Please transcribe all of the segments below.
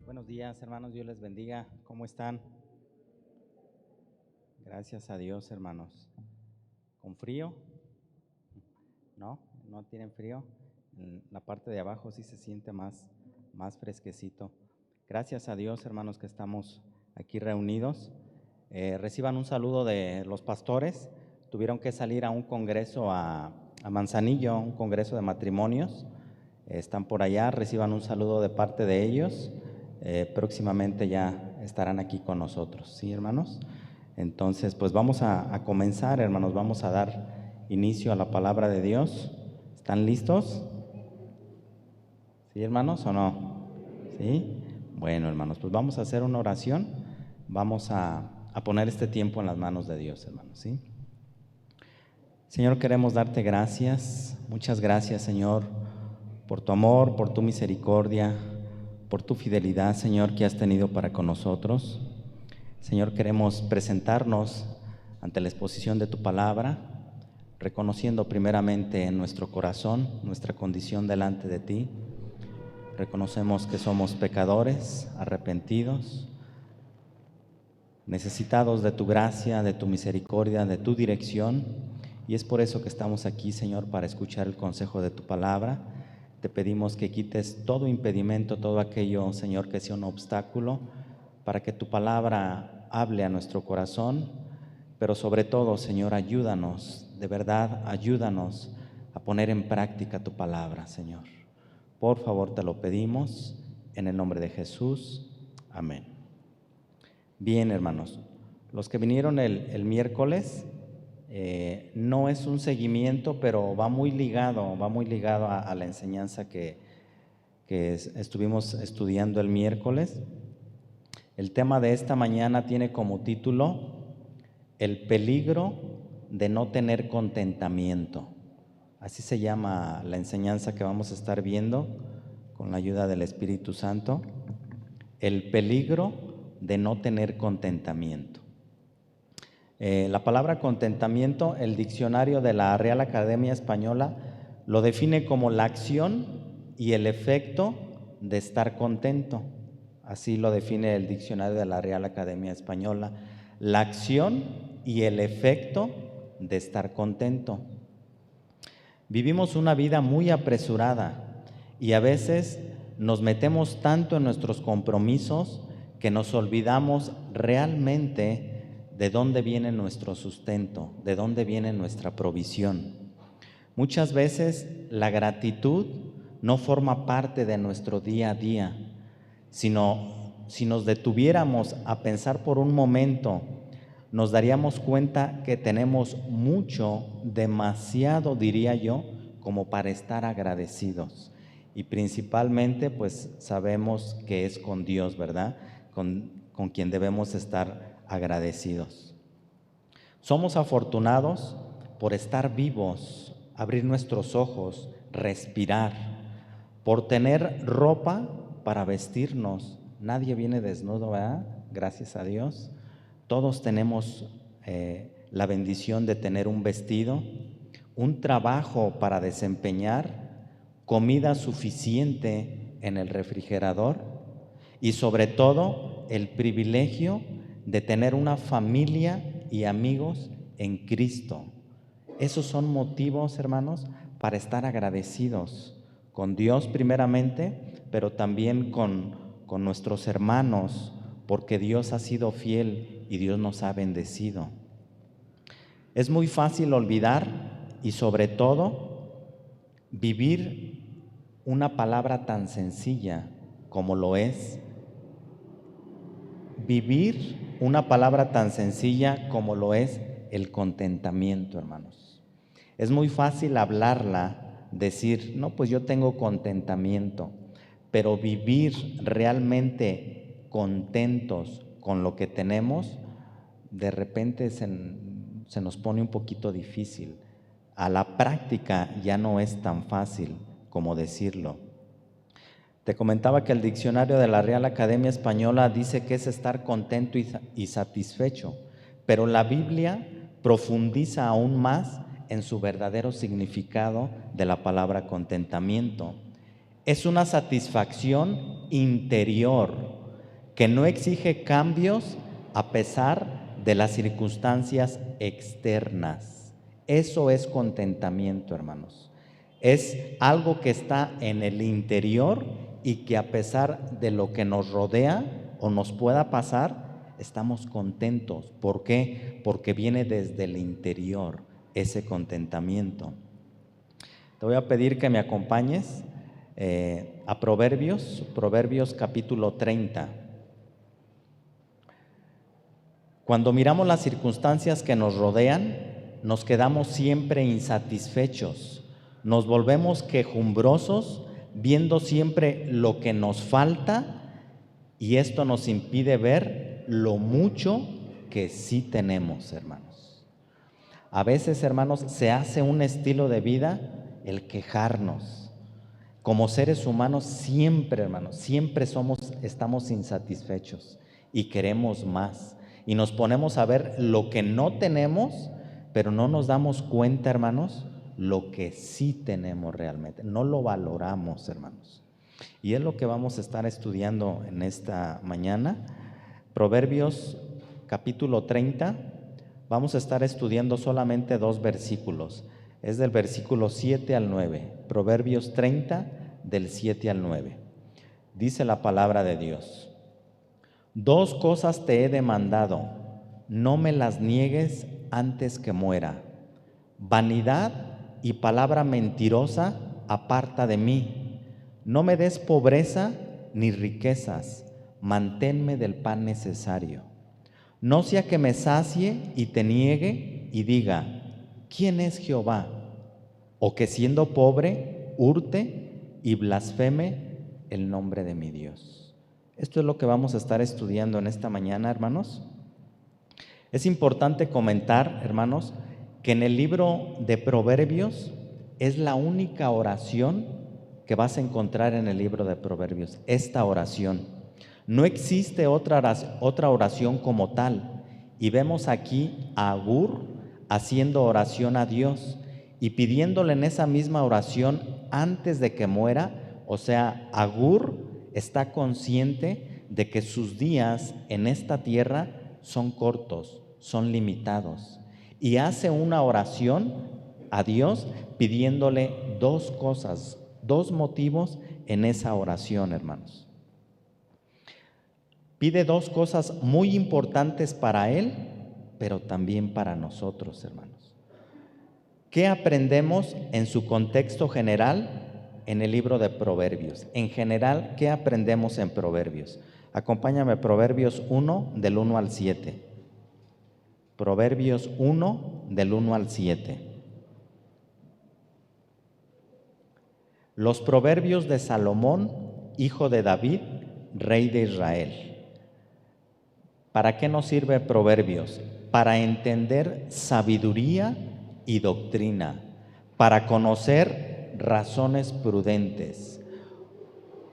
Buenos días, hermanos, Dios les bendiga. ¿Cómo están? Gracias a Dios, hermanos. ¿Con frío? ¿No? ¿No tienen frío? En la parte de abajo sí se siente más fresquecito. Gracias a Dios, hermanos, que estamos aquí reunidos. Reciban un saludo de los pastores. Tuvieron que salir a un congreso a Manzanillo, un congreso de matrimonios. Están por allá, reciban un saludo de parte de ellos. Próximamente ya estarán aquí con nosotros, ¿sí, hermanos? Entonces, pues vamos a comenzar, hermanos, vamos a dar inicio a la palabra de Dios. ¿Están listos? ¿Sí, hermanos, o no? ¿Sí? Bueno, hermanos, pues vamos a hacer una oración. Vamos a poner este tiempo en las manos de Dios, hermanos, ¿sí? Señor, queremos darte gracias. Muchas gracias, Señor, por tu amor, por tu misericordia, por tu fidelidad, Señor, que has tenido para con nosotros. Señor, queremos presentarnos ante la exposición de tu palabra, reconociendo primeramente en nuestro corazón nuestra condición delante de ti. Reconocemos que somos pecadores, arrepentidos, necesitados de tu gracia, de tu misericordia, de tu dirección, y es por eso que estamos aquí, Señor, para escuchar el consejo de tu palabra. Te pedimos que quites todo impedimento, todo aquello, Señor, que sea un obstáculo, para que tu palabra hable a nuestro corazón, pero sobre todo, Señor, ayúdanos, de verdad, ayúdanos a poner en práctica tu palabra, Señor. Por favor, te lo pedimos, en el nombre de Jesús. Amén. Bien, hermanos, los que vinieron el miércoles, no es un seguimiento, pero va muy ligado a la enseñanza que estuvimos estudiando el miércoles. El tema de esta mañana tiene como título El peligro de no tener contentamiento. Así se llama la enseñanza que vamos a estar viendo con la ayuda del Espíritu Santo. El peligro de no tener contentamiento. La palabra contentamiento, el diccionario de la Real Academia Española lo define como la acción y el efecto de estar contento. Así lo define el diccionario de la Real Academia Española. La acción y el efecto de estar contento. Vivimos una vida muy apresurada y a veces nos metemos tanto en nuestros compromisos que nos olvidamos realmente de dónde viene nuestro sustento, de dónde viene nuestra provisión. Muchas veces la gratitud no forma parte de nuestro día a día, sino si nos detuviéramos a pensar por un momento, nos daríamos cuenta que tenemos mucho, demasiado, diría yo, como para estar agradecidos. Y principalmente, pues sabemos que es con Dios, ¿verdad? Con quien debemos estar agradecidos. Somos afortunados por estar vivos, abrir nuestros ojos, respirar, por tener ropa para vestirnos. Nadie viene desnudo, ¿verdad? Gracias a Dios. Todos tenemos la bendición de tener un vestido, un trabajo para desempeñar, comida suficiente en el refrigerador y sobre todo el privilegio de tener una familia y amigos en Cristo. Esos son motivos, hermanos, para estar agradecidos con Dios primeramente, pero también con nuestros hermanos, porque Dios ha sido fiel y Dios nos ha bendecido. Es muy fácil olvidar y sobre todo vivir una palabra tan sencilla como lo es. Vivir una palabra tan sencilla como lo es el contentamiento, hermanos. Es muy fácil hablarla, decir, no, pues yo tengo contentamiento, pero vivir realmente contentos con lo que tenemos, de repente se nos pone un poquito difícil. A la práctica ya no es tan fácil como decirlo. Te comentaba que el diccionario de la Real Academia Española dice que es estar contento y satisfecho, pero la Biblia profundiza aún más en su verdadero significado de la palabra contentamiento. Es una satisfacción interior que no exige cambios a pesar de las circunstancias externas. Eso es contentamiento, hermanos. Es algo que está en el interior y que a pesar de lo que nos rodea o nos pueda pasar, estamos contentos. ¿Por qué? Porque viene desde el interior ese contentamiento. Te voy a pedir que me acompañes a Proverbios capítulo 30. Cuando miramos las circunstancias que nos rodean, nos quedamos siempre insatisfechos, nos volvemos quejumbrosos, viendo siempre lo que nos falta, y esto nos impide ver lo mucho que sí tenemos, hermanos. A veces, hermanos, se hace un estilo de vida el quejarnos. Como seres humanos siempre, hermanos, siempre estamos insatisfechos y queremos más. Y nos ponemos a ver lo que no tenemos, pero no nos damos cuenta, hermanos, lo que sí tenemos realmente. No lo valoramos, hermanos. Y es lo que vamos a estar estudiando en esta mañana. Proverbios capítulo 30. Vamos a estar estudiando solamente 2 versículos. Es del versículo 7 al 9. Proverbios 30, del 7 al 9. Dice la palabra de Dios: 2 cosas te he demandado, no me las niegues antes que muera. Vanidad y palabra mentirosa aparta de mí. No me des pobreza ni riquezas, manténme del pan necesario. No sea que me sacie y te niegue y diga: ¿quién es Jehová? O que siendo pobre hurte y blasfeme el nombre de mi Dios. Esto es lo que vamos a estar estudiando en esta mañana, hermanos. Es importante comentar, hermanos, que en el libro de Proverbios es la única oración que vas a encontrar en el libro de Proverbios, esta oración. No existe otra oración como tal. Y vemos aquí a Agur haciendo oración a Dios y pidiéndole en esa misma oración antes de que muera. O sea, Agur está consciente de que sus días en esta tierra son cortos, son limitados, y hace una oración a Dios pidiéndole 2 cosas, 2 motivos en esa oración, hermanos. Pide 2 cosas muy importantes para él, pero también para nosotros, hermanos. ¿Qué aprendemos en su contexto general en el libro de Proverbios? En general, ¿qué aprendemos en Proverbios? Acompáñame a Proverbios 1, del 1 al 7. Proverbios 1, del 1 al 7. Los proverbios de Salomón, hijo de David, rey de Israel. ¿Para qué nos sirve Proverbios? Para entender sabiduría y doctrina, para conocer razones prudentes.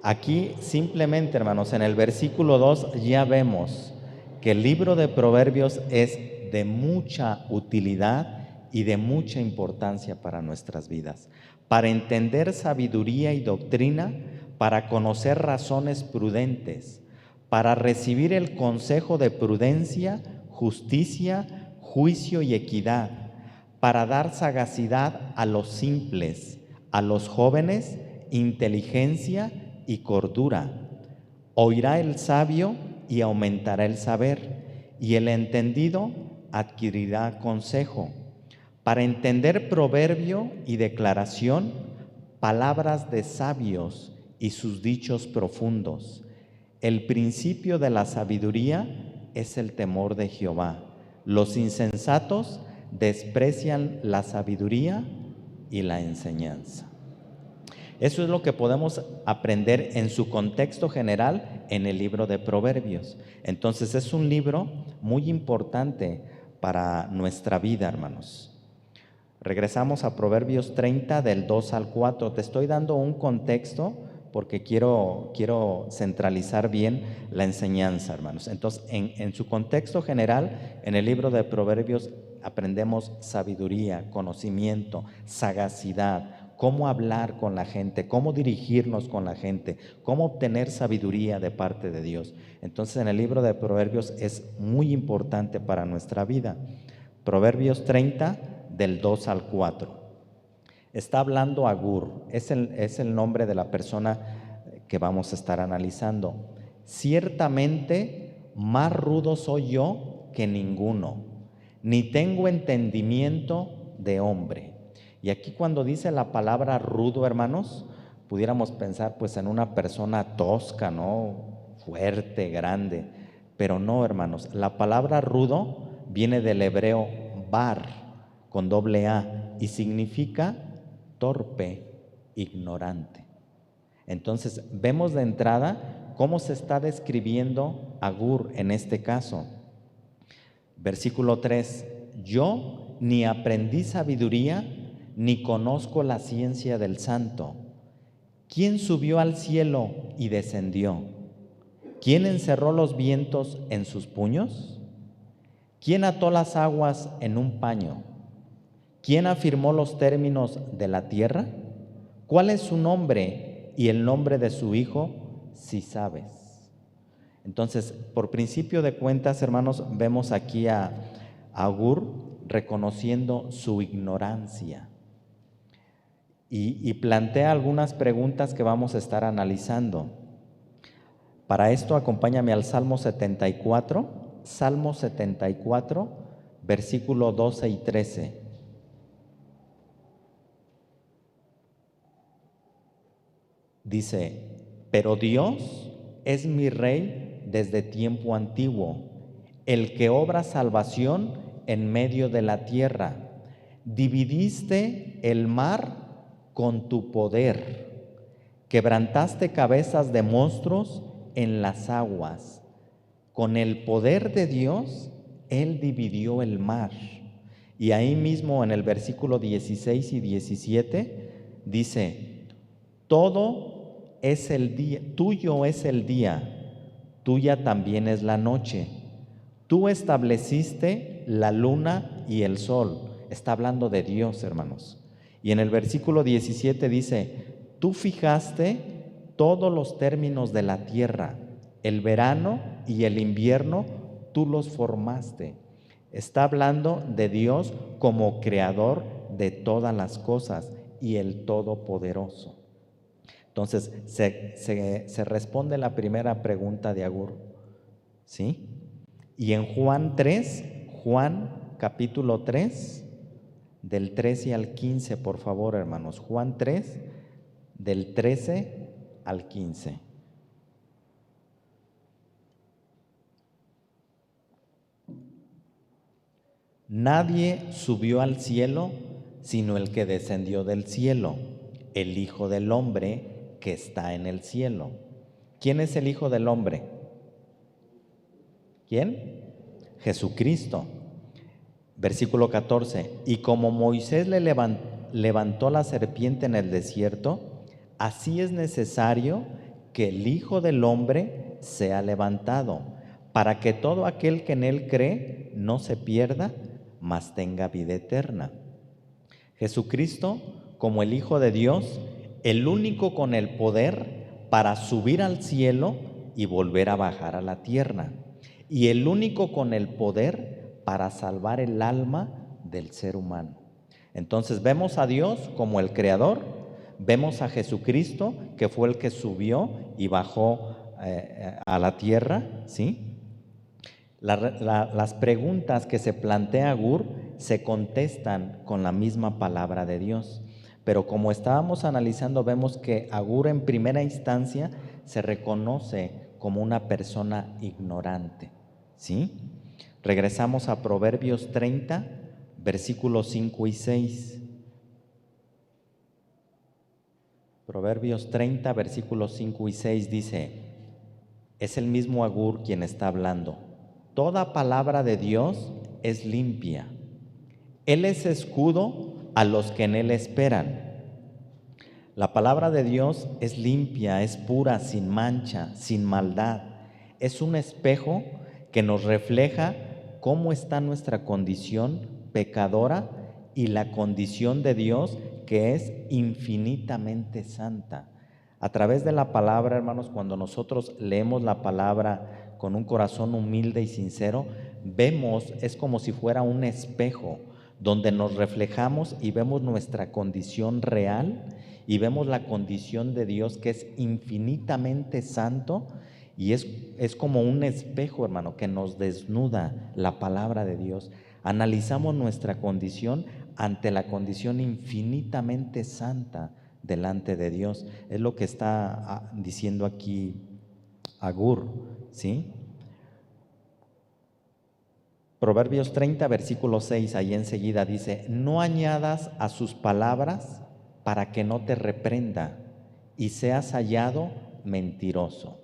Aquí simplemente, hermanos, en el versículo 2 ya vemos que el libro de Proverbios es de mucha utilidad y de mucha importancia para nuestras vidas. Para entender sabiduría y doctrina, para conocer razones prudentes, para recibir el consejo de prudencia, justicia, juicio y equidad, para dar sagacidad a los simples, a los jóvenes, inteligencia y cordura. Oirá el sabio y aumentará el saber, y el entendido adquirirá consejo. Para entender proverbio y declaración, palabras de sabios y sus dichos profundos. El principio de la sabiduría es el temor de Jehová. Los insensatos desprecian la sabiduría y la enseñanza. Eso es lo que podemos aprender en su contexto general en el libro de Proverbios. Entonces es un libro muy importante para nuestra vida, hermanos. Regresamos a Proverbios 30 del 2 al 4. Te estoy dando un contexto porque quiero centralizar bien la enseñanza, hermanos. Entonces, en su contexto general, en el libro de Proverbios aprendemos sabiduría, conocimiento, sagacidad, cómo hablar con la gente, cómo dirigirnos con la gente, cómo obtener sabiduría de parte de Dios. Entonces en el libro de Proverbios es muy importante para nuestra vida. Proverbios 30, del 2 al 4. Está hablando Agur, es el nombre de la persona que vamos a estar analizando. Ciertamente más rudo soy yo que ninguno, ni tengo entendimiento de hombre. Y aquí cuando dice la palabra rudo, hermanos, pudiéramos pensar pues en una persona tosca, ¿no? Fuerte, grande. Pero no, hermanos, la palabra rudo viene del hebreo bar, con doble A, y significa torpe, ignorante. Entonces, vemos de entrada cómo se está describiendo Agur en este caso. Versículo 3, yo ni aprendí sabiduría, ni conozco la ciencia del santo. ¿Quién subió al cielo y descendió? ¿Quién encerró los vientos en sus puños? ¿Quién ató las aguas en un paño? ¿Quién afirmó los términos de la tierra? ¿Cuál es su nombre y el nombre de su hijo, si sabes? Entonces, por principio de cuentas, hermanos, vemos aquí a Agur reconociendo su ignorancia y plantea algunas preguntas que vamos a estar analizando. Para esto, acompáñame al Salmo 74, versículo 12 y 13. Dice, pero Dios es mi Rey desde tiempo antiguo, el que obra salvación en medio de la tierra. Dividiste el mar con tu poder, quebrantaste cabezas de monstruos en las aguas. Con el poder de Dios, Él dividió el mar. Y ahí mismo en el versículo 16 y 17 dice, todo es el día, tuyo es el día, tuya también es la noche. Tú estableciste la luna y el sol. Está hablando de Dios, hermanos. Y en el versículo 17 dice, tú fijaste todos los términos de la tierra, el verano y el invierno, tú los formaste. Está hablando de Dios como creador de todas las cosas y el Todopoderoso. Entonces, se responde la primera pregunta de Agur, ¿sí? Y en Juan capítulo 3, del 13 al 15, por favor, hermanos. Juan 3, del 13 al 15. Nadie subió al cielo sino el que descendió del cielo, el Hijo del Hombre que está en el cielo. ¿Quién es el Hijo del Hombre? ¿Quién? Jesucristo. Versículo 14. Y como Moisés le levantó la serpiente en el desierto, así es necesario que el Hijo del Hombre sea levantado, para que todo aquel que en él cree no se pierda, mas tenga vida eterna. Jesucristo, como el Hijo de Dios, el único con el poder para subir al cielo y volver a bajar a la tierra, y el único con el poder para salvar el alma del ser humano. Entonces vemos a Dios como el creador, vemos a Jesucristo que fue el que subió y bajó a la tierra, ¿sí? Las preguntas que se plantea Agur se contestan con la misma palabra de Dios. Pero como estábamos analizando, vemos que Agur en primera instancia se reconoce como una persona ignorante, ¿sí? Regresamos a Proverbios 30, versículos 5 y 6. Proverbios 30, versículos 5 y 6 dice, es el mismo Agur quien está hablando. Toda palabra de Dios es limpia. Él es escudo a los que en Él esperan. La palabra de Dios es limpia, es pura, sin mancha, sin maldad. Es un espejo que nos refleja cómo está nuestra condición pecadora y la condición de Dios que es infinitamente santa. A través de la palabra, hermanos, cuando nosotros leemos la palabra con un corazón humilde y sincero, vemos, es como si fuera un espejo donde nos reflejamos y vemos nuestra condición real y vemos la condición de Dios, que es infinitamente santo, y es como un espejo, hermano, que nos desnuda la palabra de Dios. Analizamos nuestra condición ante la condición infinitamente santa delante de Dios. Es lo que está diciendo aquí Agur, ¿sí? Proverbios 30, versículo 6, ahí enseguida dice: no añadas a sus palabras para que no te reprenda y seas hallado mentiroso.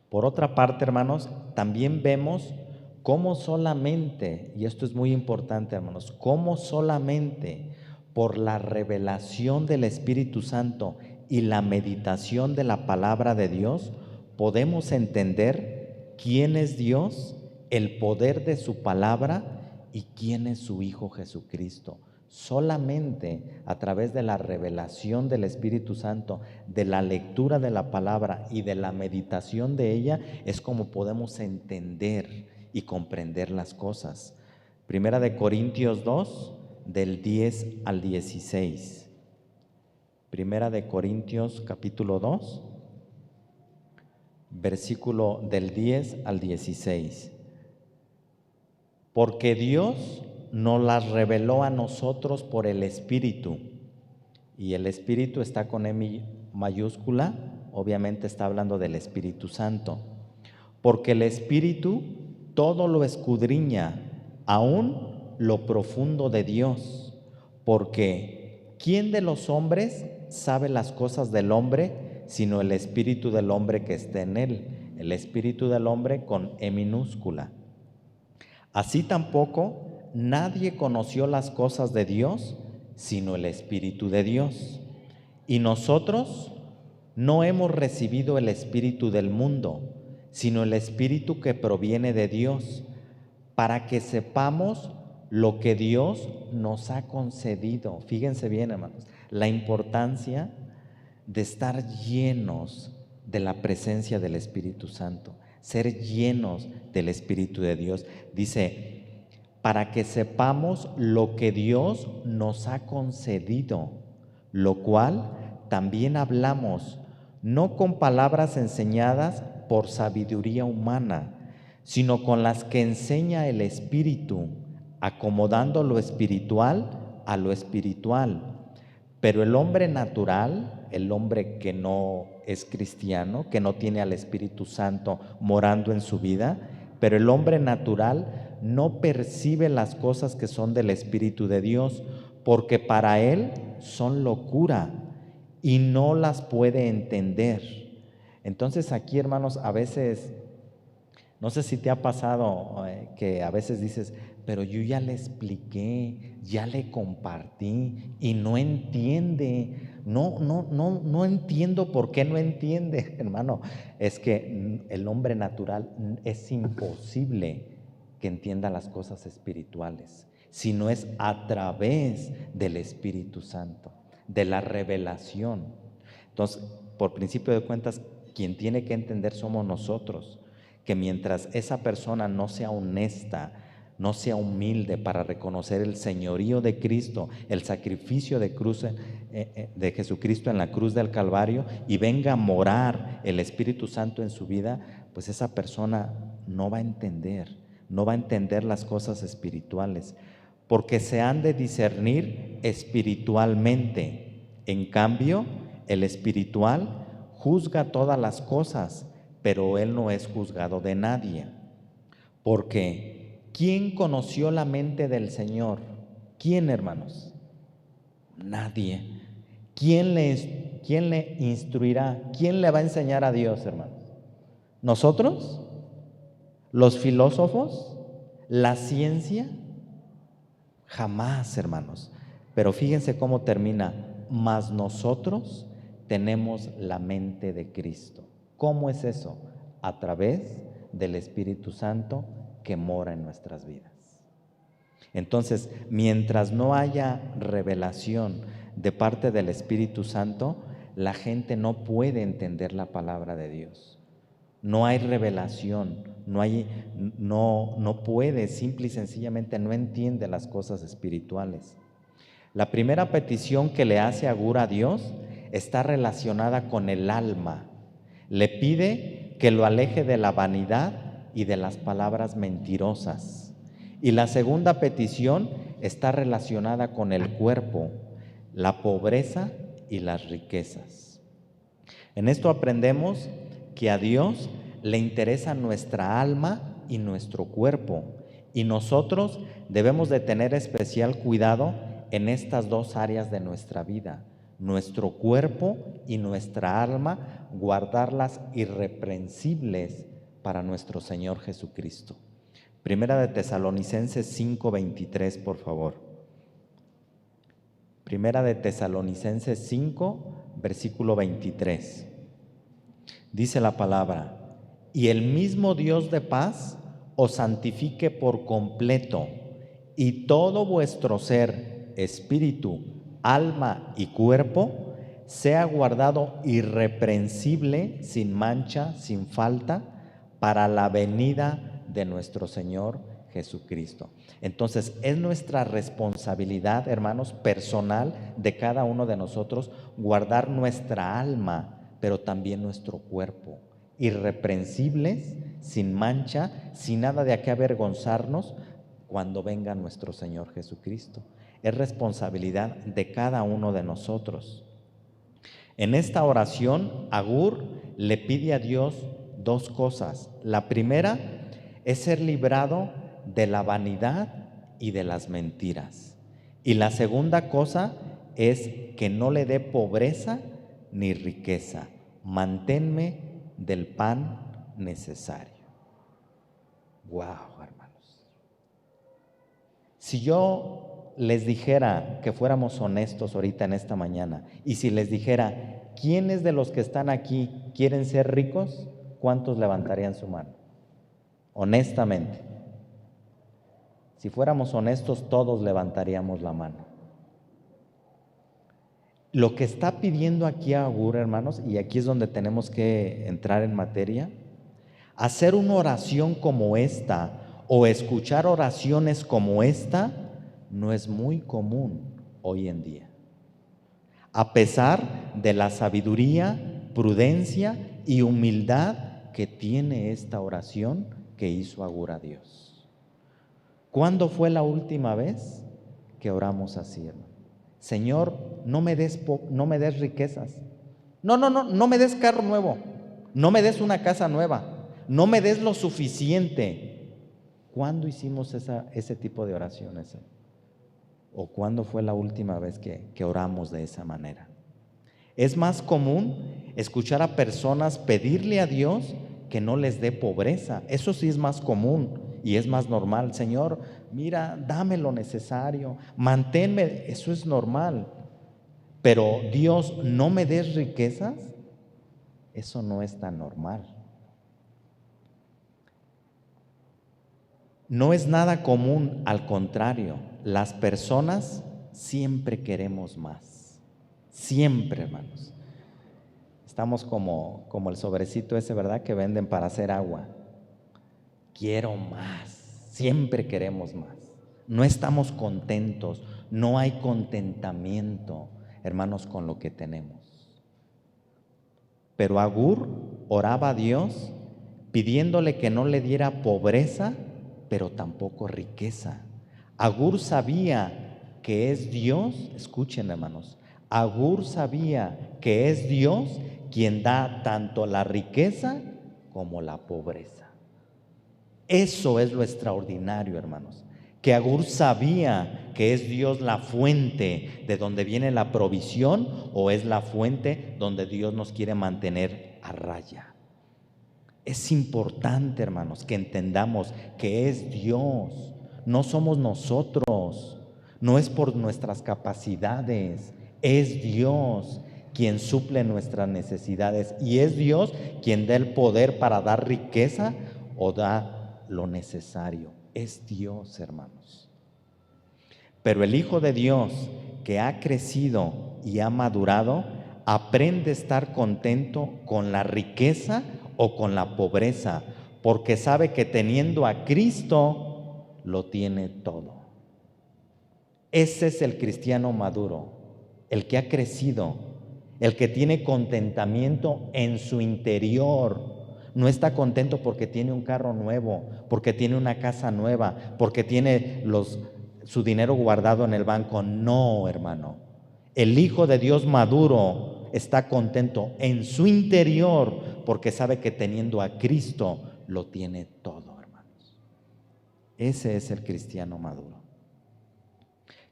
Por otra parte, hermanos, también vemos cómo solamente, y esto es muy importante, hermanos, cómo solamente por la revelación del Espíritu Santo y la meditación de la palabra de Dios podemos entender quién es Dios, el poder de su palabra y quién es su Hijo Jesucristo. Solamente a través de la revelación del Espíritu Santo, de la lectura de la palabra y de la meditación de ella, es como podemos entender y comprender las cosas. Primera de Corintios 2, del 10 al 16. Primera de Corintios capítulo 2, versículo del 10 al 16. Porque Dios nos las reveló a nosotros por el Espíritu, y el Espíritu está con E mayúscula, obviamente está hablando del Espíritu Santo, porque el Espíritu todo lo escudriña, aún lo profundo de Dios, porque ¿quién de los hombres sabe las cosas del hombre sino el Espíritu del hombre que está en él? El Espíritu del hombre con E minúscula. Así tampoco nadie conoció las cosas de Dios sino el Espíritu de Dios. Y nosotros no hemos recibido el espíritu del mundo, sino el Espíritu que proviene de Dios, para que sepamos lo que Dios nos ha concedido. Fíjense bien, hermanos, la importancia de estar llenos de la presencia del Espíritu Santo, ser llenos del Espíritu de Dios. Dice, para que sepamos lo que Dios nos ha concedido, lo cual también hablamos, no con palabras enseñadas por sabiduría humana, sino con las que enseña el Espíritu, acomodando lo espiritual a lo espiritual. Pero el hombre natural, el hombre que no es cristiano, que no tiene al Espíritu Santo morando en su vida, pero el hombre natural no percibe las cosas que son del Espíritu de Dios, porque para él son locura y no las puede entender. Entonces aquí, hermanos, a veces, no sé si te ha pasado que a veces dices, pero yo ya le expliqué, ya le compartí y no entiende. No entiendo por qué no entiende, hermano. Es que el hombre natural es imposible que entienda las cosas espirituales, sino es a través del Espíritu Santo, de la revelación. Entonces, por principio de cuentas, quien tiene que entender somos nosotros, que mientras esa persona no sea honesta, no sea humilde para reconocer el señorío de Cristo, el sacrificio de Jesucristo en la cruz del Calvario, y venga a morar el Espíritu Santo en su vida, pues esa persona no va a entender las cosas espirituales, porque se han de discernir espiritualmente. En cambio, el espiritual juzga todas las cosas, pero él no es juzgado de nadie. Porque ¿quién conoció la mente del Señor? ¿Quién, hermanos? Nadie. ¿Quién le instruirá? ¿Quién le va a enseñar a Dios, hermanos? ¿Nosotros? ¿Los filósofos? ¿La ciencia? Jamás, hermanos. Pero fíjense cómo termina. Mas nosotros tenemos la mente de Cristo. ¿Cómo es eso? A través del Espíritu Santo que mora en nuestras vidas. Entonces, mientras no haya revelación de parte del Espíritu Santo, la gente no puede entender la palabra de Dios. No hay revelación, no puede, simple y sencillamente no entiende las cosas espirituales. La primera petición que le hace Agur a Dios está relacionada con el alma. Le pide que lo aleje de la vanidad y de las palabras mentirosas. Y la segunda petición está relacionada con el cuerpo, la pobreza y las riquezas. En esto aprendemos que a Dios le interesa nuestra alma y nuestro cuerpo, y nosotros debemos de tener especial cuidado en estas dos áreas de nuestra vida, nuestro cuerpo y nuestra alma, guardarlas irreprensibles para nuestro Señor Jesucristo. Primera de Tesalonicenses 5:23, por favor. Primera de Tesalonicenses 5, versículo 23. Dice la palabra: y el mismo Dios de paz os santifique por completo, y todo vuestro ser, espíritu, alma y cuerpo sea guardado irreprensible, sin mancha, sin falta, para la venida de nuestro Señor Jesucristo. Entonces, es nuestra responsabilidad, hermanos, personal de cada uno de nosotros, guardar nuestra alma, pero también nuestro cuerpo, irreprensibles, sin mancha, sin nada de qué avergonzarnos cuando venga nuestro Señor Jesucristo. Es responsabilidad de cada uno de nosotros. En esta oración, Agur le pide a Dios dos cosas. La primera es ser librado de la vanidad y de las mentiras. Y la segunda cosa es que no le dé pobreza ni riqueza. Manténme del pan necesario. Wow, hermanos. Si yo les dijera que fuéramos honestos ahorita en esta mañana, y si les dijera, ¿quiénes de los que están aquí quieren ser ricos? ¿Cuántos levantarían su mano? Honestamente. Si fuéramos honestos, todos levantaríamos la mano. Lo que está pidiendo aquí Agur, hermanos, y aquí es donde tenemos que entrar en materia, hacer una oración como esta o escuchar oraciones como esta no es muy común hoy en día. A pesar de la sabiduría, prudencia y humildad que tiene esta oración que hizo Agur a Dios. ¿Cuándo fue la última vez que oramos así, hermano? Señor, no me des riquezas. No me des carro nuevo. No me des una casa nueva. No me des lo suficiente. ¿Cuándo hicimos ese tipo de oraciones? ¿O cuándo fue la última vez que oramos de esa manera? Es más común escuchar a personas pedirle a Dios que no les dé pobreza. Eso sí es más común y es más normal. Señor, mira, dame lo necesario, manténme, eso es normal. Pero Dios, no me des riquezas, eso no es tan normal. No es nada común, al contrario, las personas siempre queremos más. Siempre, hermanos. Estamos como el sobrecito ese, ¿verdad?, que venden para hacer agua. Quiero más, siempre queremos más. No estamos contentos, no hay contentamiento, hermanos, con lo que tenemos. Pero Agur oraba a Dios pidiéndole que no le diera pobreza, pero tampoco riqueza. Agur sabía que es Dios, escuchen, hermanos, Agur sabía que es Dios quien da tanto la riqueza como la pobreza. Eso es lo extraordinario, hermanos, que Agur sabía que es Dios la fuente de donde viene la provisión, o es la fuente donde Dios nos quiere mantener a raya. Es importante, hermanos, que entendamos que es Dios, no somos nosotros, no es por nuestras capacidades, es Dios quien suple nuestras necesidades, y es Dios quien da el poder para dar riqueza o da lo necesario. Es Dios, hermanos. Pero el Hijo de Dios, que ha crecido y ha madurado, aprende a estar contento con la riqueza o con la pobreza, porque sabe que teniendo a Cristo lo tiene todo. Ese es el cristiano maduro, el que ha crecido, el que tiene contentamiento en su interior. No está contento porque tiene un carro nuevo, porque tiene una casa nueva, porque tiene su dinero guardado en el banco. No, hermano. El Hijo de Dios maduro está contento en su interior porque sabe que teniendo a Cristo lo tiene todo, hermanos. Ese es el cristiano maduro.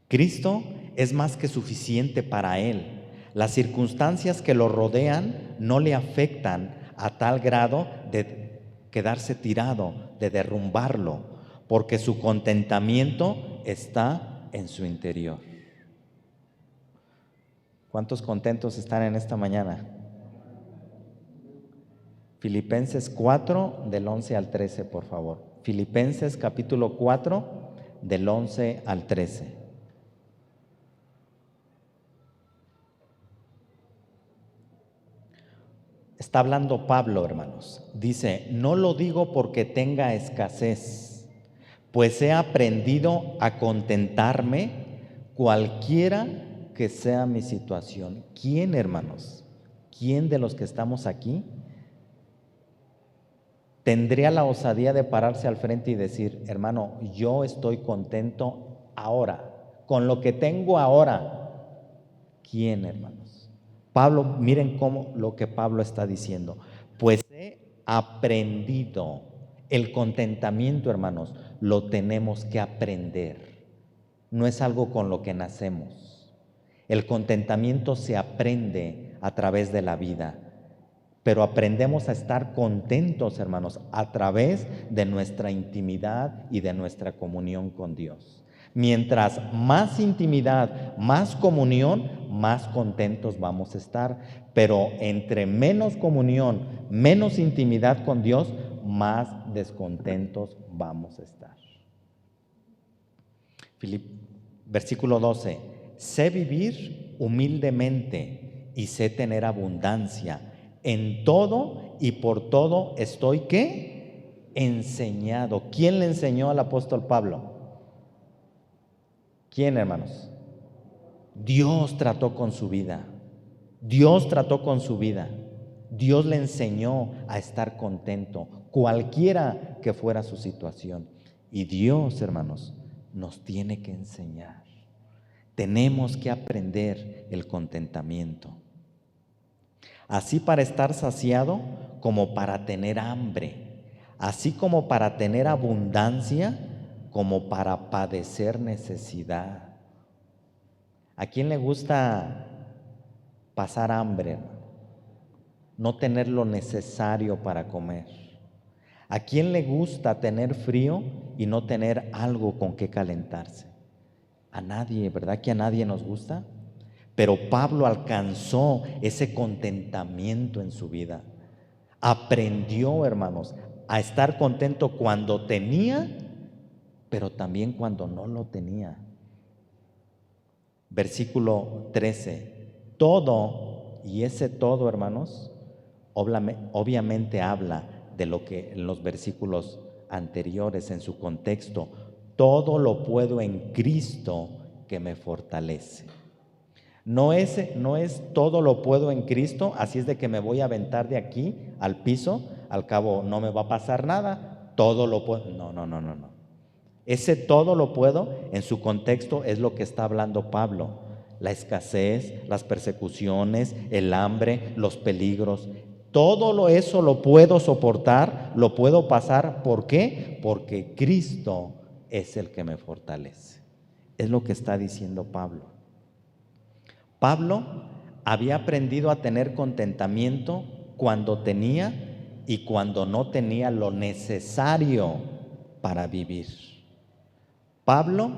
Cristo es más que suficiente para él. Las circunstancias que lo rodean no le afectan a tal grado de quedarse tirado, de derrumbarlo, porque su contentamiento está en su interior. ¿Cuántos contentos están en esta mañana? Filipenses 4, del 11 al 13, por favor. Filipenses capítulo 4, del 11 al 13. Está hablando Pablo, hermanos. Dice, no lo digo porque tenga escasez, pues he aprendido a contentarme cualquiera que sea mi situación. ¿Quién, hermanos? ¿Quién de los que estamos aquí tendría la osadía de pararse al frente y decir, hermano, yo estoy contento ahora, con lo que tengo ahora? ¿Quién, hermanos? Pablo, miren cómo lo que Pablo está diciendo. Pues he aprendido. El contentamiento, hermanos, lo tenemos que aprender. No es algo con lo que nacemos. El contentamiento se aprende a través de la vida. Pero aprendemos a estar contentos, hermanos, a través de nuestra intimidad y de nuestra comunión con Dios. Mientras más intimidad, más comunión, más contentos vamos a estar. Pero entre menos comunión, menos intimidad con Dios, más descontentos vamos a estar. Versículo 12. Sé vivir humildemente y sé tener abundancia. En todo y por todo estoy, ¿qué? Enseñado. ¿Quién le enseñó al apóstol Pablo? ¿Quién, hermanos? Dios trató con su vida. Dios trató con su vida. Dios le enseñó a estar contento, cualquiera que fuera su situación. Y Dios, hermanos, nos tiene que enseñar. Tenemos que aprender el contentamiento. Así para estar saciado como para tener hambre, así como para tener abundancia como para padecer necesidad. ¿A quién le gusta pasar hambre, hermano? No tener lo necesario para comer. ¿A quién le gusta tener frío y no tener algo con que calentarse? A nadie, ¿verdad que a nadie nos gusta? Pero Pablo alcanzó ese contentamiento en su vida. Aprendió, hermanos, a estar contento cuando tenía, pero también cuando no lo tenía. Versículo 13. Todo, y ese todo, hermanos, obviamente habla de lo que en los versículos anteriores, en su contexto. Todo lo puedo en Cristo que me fortalece. No es todo lo puedo en Cristo, así es de que me voy a aventar de aquí al piso, al cabo no me va a pasar nada, todo lo puedo. No. Ese todo lo puedo, en su contexto, es lo que está hablando Pablo. La escasez, las persecuciones, el hambre, los peligros. Todo eso lo puedo soportar, lo puedo pasar. ¿Por qué? Porque Cristo es el que me fortalece. Es lo que está diciendo Pablo. Pablo había aprendido a tener contentamiento cuando tenía y cuando no tenía lo necesario para vivir. Pablo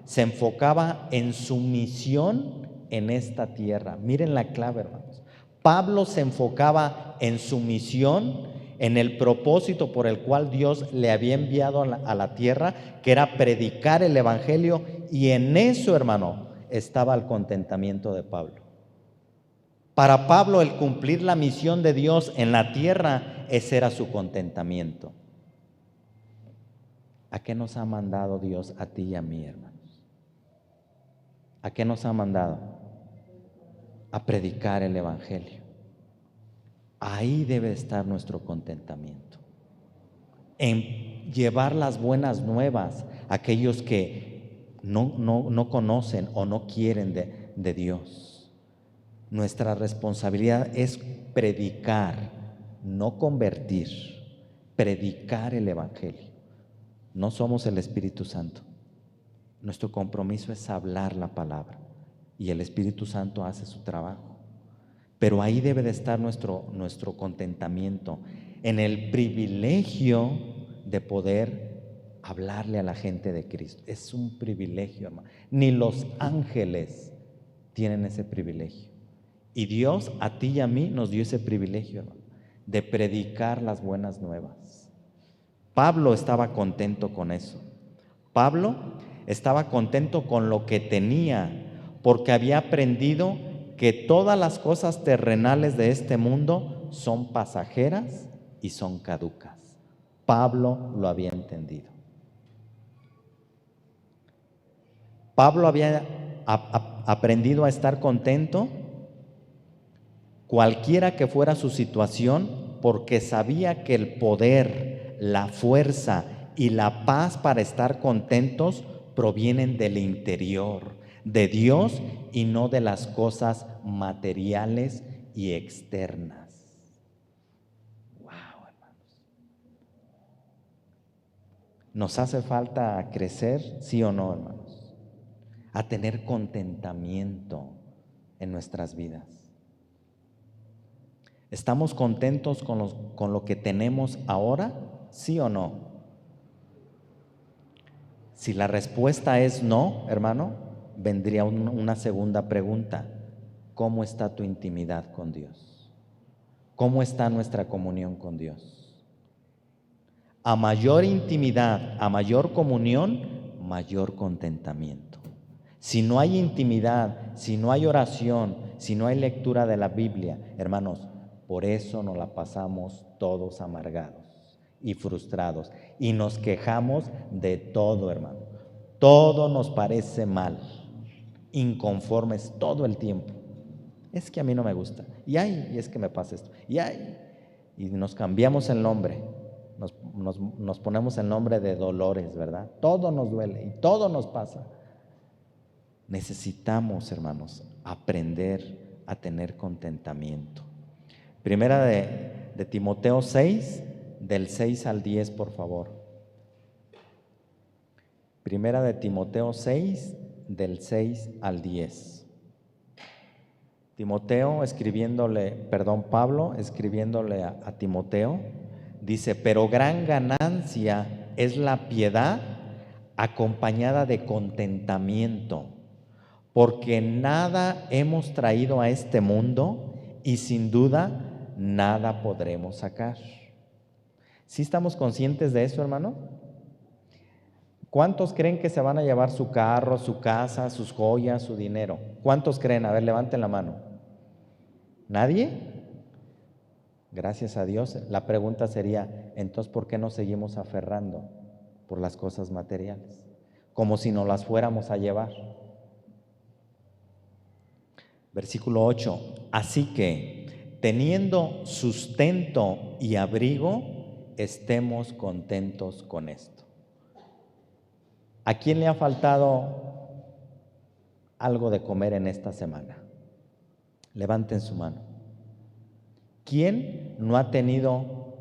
se enfocaba en su misión en esta tierra. Miren la clave, hermanos. Pablo se enfocaba en su misión, en el propósito por el cual Dios le había enviado a la tierra, que era predicar el evangelio, y en eso, hermano, estaba el contentamiento de Pablo. Para Pablo, el cumplir la misión de Dios en la tierra, ese era su contentamiento. ¿A qué nos ha mandado Dios a ti y a mí, hermanos? ¿A qué nos ha mandado? A predicar el Evangelio. Ahí debe estar nuestro contentamiento. En llevar las buenas nuevas a aquellos que no conocen o no quieren de Dios. Nuestra responsabilidad es predicar, no convertir, predicar el Evangelio. No somos el Espíritu Santo. Nuestro compromiso es hablar la palabra y el Espíritu Santo hace su trabajo. Pero ahí debe de estar nuestro contentamiento, en el privilegio de poder hablarle a la gente de Cristo. Es un privilegio, hermano. Ni los ángeles tienen ese privilegio. Y Dios a ti y a mí nos dio ese privilegio, hermano, de predicar las buenas nuevas. Pablo estaba contento con eso. Pablo estaba contento con lo que tenía, porque había aprendido que todas las cosas terrenales de este mundo son pasajeras y son caducas. Pablo lo había entendido. Pablo había aprendido a estar contento cualquiera que fuera su situación, porque sabía que el poder, la fuerza y la paz para estar contentos provienen del interior, de Dios y no de las cosas materiales y externas. Wow, hermanos. ¿Nos hace falta crecer? ¿Sí o no, hermanos? A tener contentamiento en nuestras vidas. ¿Estamos contentos con lo que tenemos ahora? ¿Sí o no? Si la respuesta es no, hermano, vendría una segunda pregunta. ¿Cómo está tu intimidad con Dios? ¿Cómo está nuestra comunión con Dios? A mayor intimidad, a mayor comunión, mayor contentamiento. Si no hay intimidad, si no hay oración, si no hay lectura de la Biblia, hermanos, por eso nos la pasamos todos amargados y frustrados y nos quejamos de todo, hermano. Todo nos parece mal, inconformes todo el tiempo. Es que a mí no me gusta, y es que me pasa esto, y nos cambiamos el nombre, nos ponemos el nombre de dolores, ¿verdad? Todo nos duele y todo nos pasa. Necesitamos, hermanos, aprender a tener contentamiento. Primera de Timoteo 6, del 6 al 10, por favor. Primera de Timoteo 6, del 6 al 10. Pablo escribiéndole a Timoteo, dice: pero gran ganancia es la piedad acompañada de contentamiento, porque nada hemos traído a este mundo y sin duda nada podremos sacar. ¿Sí estamos conscientes de eso, hermano? ¿Cuántos creen que se van a llevar su carro, su casa, sus joyas, su dinero? ¿Cuántos creen? A ver, levanten la mano. ¿Nadie? Gracias a Dios. La pregunta sería, entonces, ¿por qué nos seguimos aferrando por las cosas materiales? Como si nos las fuéramos a llevar. Versículo 8. Así que, teniendo sustento y abrigo, estemos contentos con esto. ¿A quién le ha faltado algo de comer en esta semana? Levanten su mano. ¿Quién no ha tenido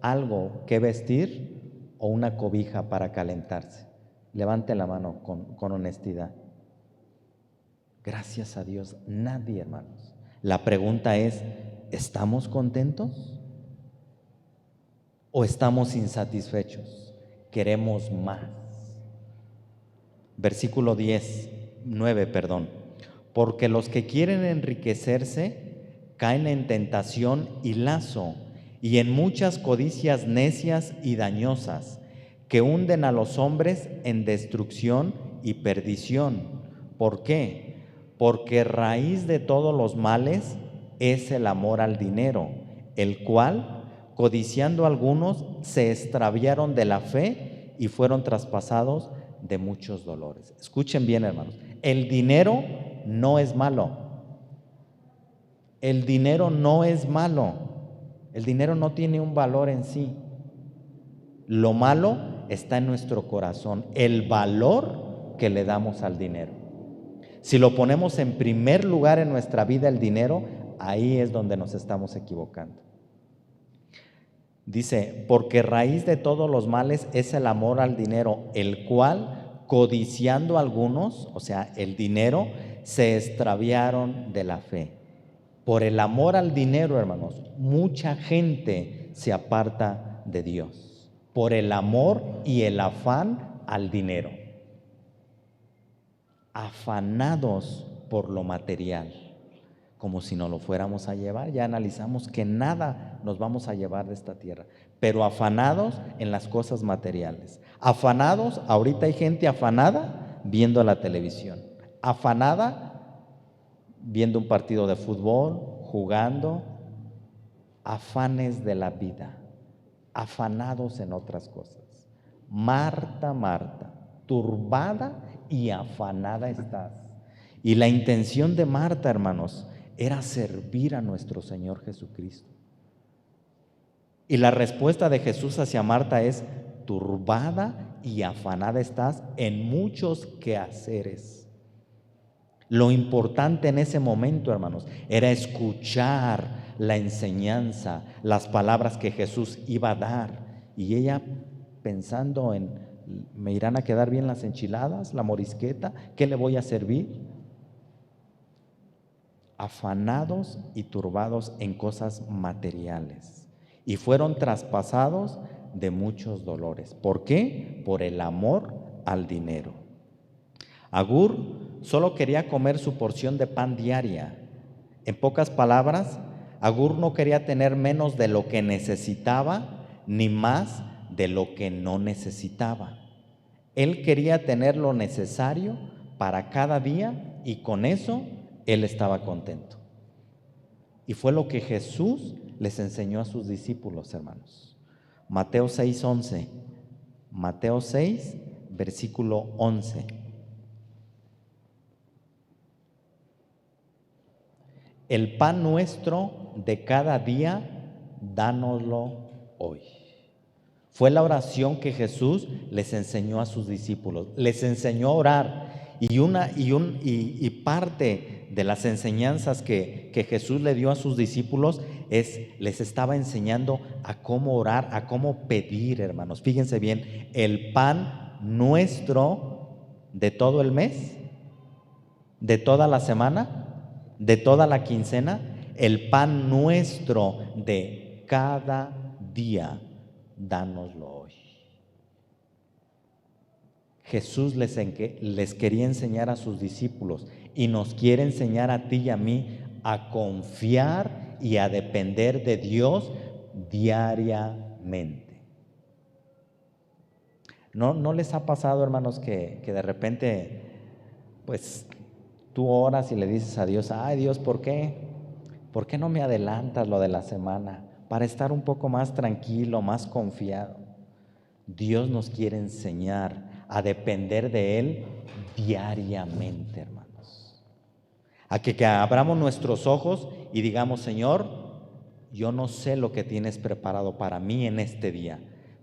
algo que vestir o una cobija para calentarse? Levanten la mano con honestidad. Gracias a Dios, nadie, hermanos. La pregunta es, ¿estamos contentos? ¿O estamos insatisfechos? Queremos más. Versículo 9, porque los que quieren enriquecerse caen en tentación y lazo y en muchas codicias necias y dañosas que hunden a los hombres en destrucción y perdición. ¿Por qué? Porque raíz de todos los males es el amor al dinero, el cual, codiciando algunos, se extraviaron de la fe y fueron traspasados de muchos dolores. Escuchen bien, hermanos, el dinero no es malo. El dinero no es malo. El dinero no tiene un valor en sí. Lo malo está en nuestro corazón, el valor que le damos al dinero. Si lo ponemos en primer lugar en nuestra vida, el dinero, ahí es donde nos estamos equivocando. Dice, porque raíz de todos los males es el amor al dinero, el cual, codiciando algunos, o sea, el dinero, se extraviaron de la fe. Por el amor al dinero, hermanos, mucha gente se aparta de Dios. Por el amor y el afán al dinero. Afanados por lo material, como si nos lo fuéramos a llevar. Ya analizamos que nada nos vamos a llevar de esta tierra, pero afanados en las cosas materiales. Afanados, ahorita hay gente afanada viendo la televisión, afanada viendo un partido de fútbol, jugando, afanes de la vida, afanados en otras cosas. Marta, Marta, turbada y afanada estás. Y la intención de Marta, hermanos, era servir a nuestro Señor Jesucristo. Y la respuesta de Jesús hacia Marta es: turbada y afanada estás en muchos quehaceres. Lo importante en ese momento, hermanos, era escuchar la enseñanza, las palabras que Jesús iba a dar. Y ella pensando en, ¿me irán a quedar bien las enchiladas, la morisqueta? ¿Qué le voy a servir? Afanados y turbados en cosas materiales. Y fueron traspasados de muchos dolores. ¿Por qué? Por el amor al dinero. Agur solo quería comer su porción de pan diaria. En pocas palabras, Agur no quería tener menos de lo que necesitaba, ni más de lo que no necesitaba. Él quería tener lo necesario para cada día y con eso él estaba contento. Y fue lo que Jesús les enseñó a sus discípulos, hermanos. Mateo 6:11. Mateo 6, versículo 11. El pan nuestro de cada día, dánoslo hoy. Fue la oración que Jesús les enseñó a sus discípulos. Les enseñó a orar. Y parte de las enseñanzas que Jesús le dio a sus discípulos les estaba enseñando a cómo orar, a cómo pedir, hermanos. Fíjense bien, el pan nuestro de todo el mes, de toda la semana, de toda la quincena, el pan nuestro de cada día, dánoslo hoy. Jesús les quería enseñar a sus discípulos y nos quiere enseñar a ti y a mí a confiar y a depender de Dios diariamente. ¿No les ha pasado, hermanos, que de repente, pues, tú oras y le dices a Dios: ay, Dios, ¿por qué? ¿Por qué no me adelantas lo de la semana? Para estar un poco más tranquilo, más confiado. Dios nos quiere enseñar a depender de Él diariamente, hermanos. A que abramos nuestros ojos y digamos: Señor, yo no sé lo que tienes preparado para mí en este día,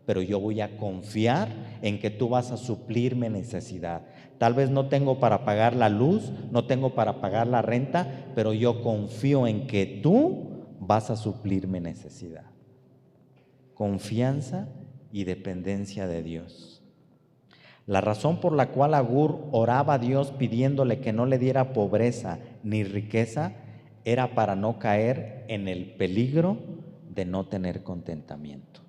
pero yo voy a confiar en que tú vas a suplir mi necesidad. Tal vez no tengo para pagar la luz, no tengo para pagar la renta, pero yo confío en que tú vas a suplir mi necesidad. Confianza y dependencia de Dios. La razón por la cual Agur oraba a Dios pidiéndole que no le diera pobreza ni riqueza era para no caer en el peligro de no tener contentamiento.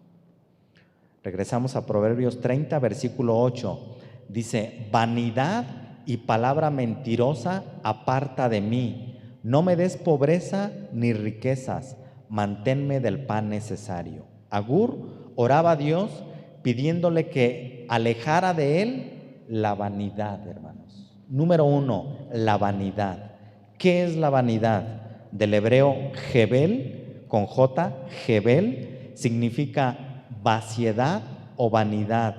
Regresamos a Proverbios 30, versículo 8. Dice: vanidad y palabra mentirosa aparta de mí. No me des pobreza ni riquezas, manténme del pan necesario. Agur oraba a Dios pidiéndole que alejara de él la vanidad, hermanos. Número 1, la vanidad. ¿Qué es la vanidad? del hebreo Jebel, con J, Jebel, significa vaciedad o vanidad,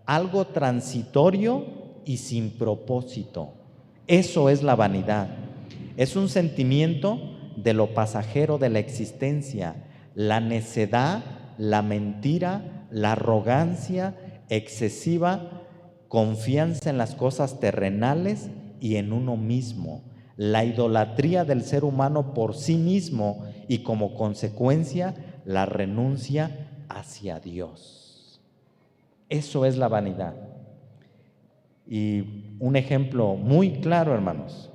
algo transitorio y sin propósito. Eso es la vanidad. Es un sentimiento de lo pasajero de la existencia, la necedad, la mentira, la arrogancia excesiva, confianza en las cosas terrenales y en uno mismo, la idolatría del ser humano por sí mismo y como consecuencia la renuncia hacia Dios. Eso es la vanidad. Y un ejemplo muy claro, hermanos,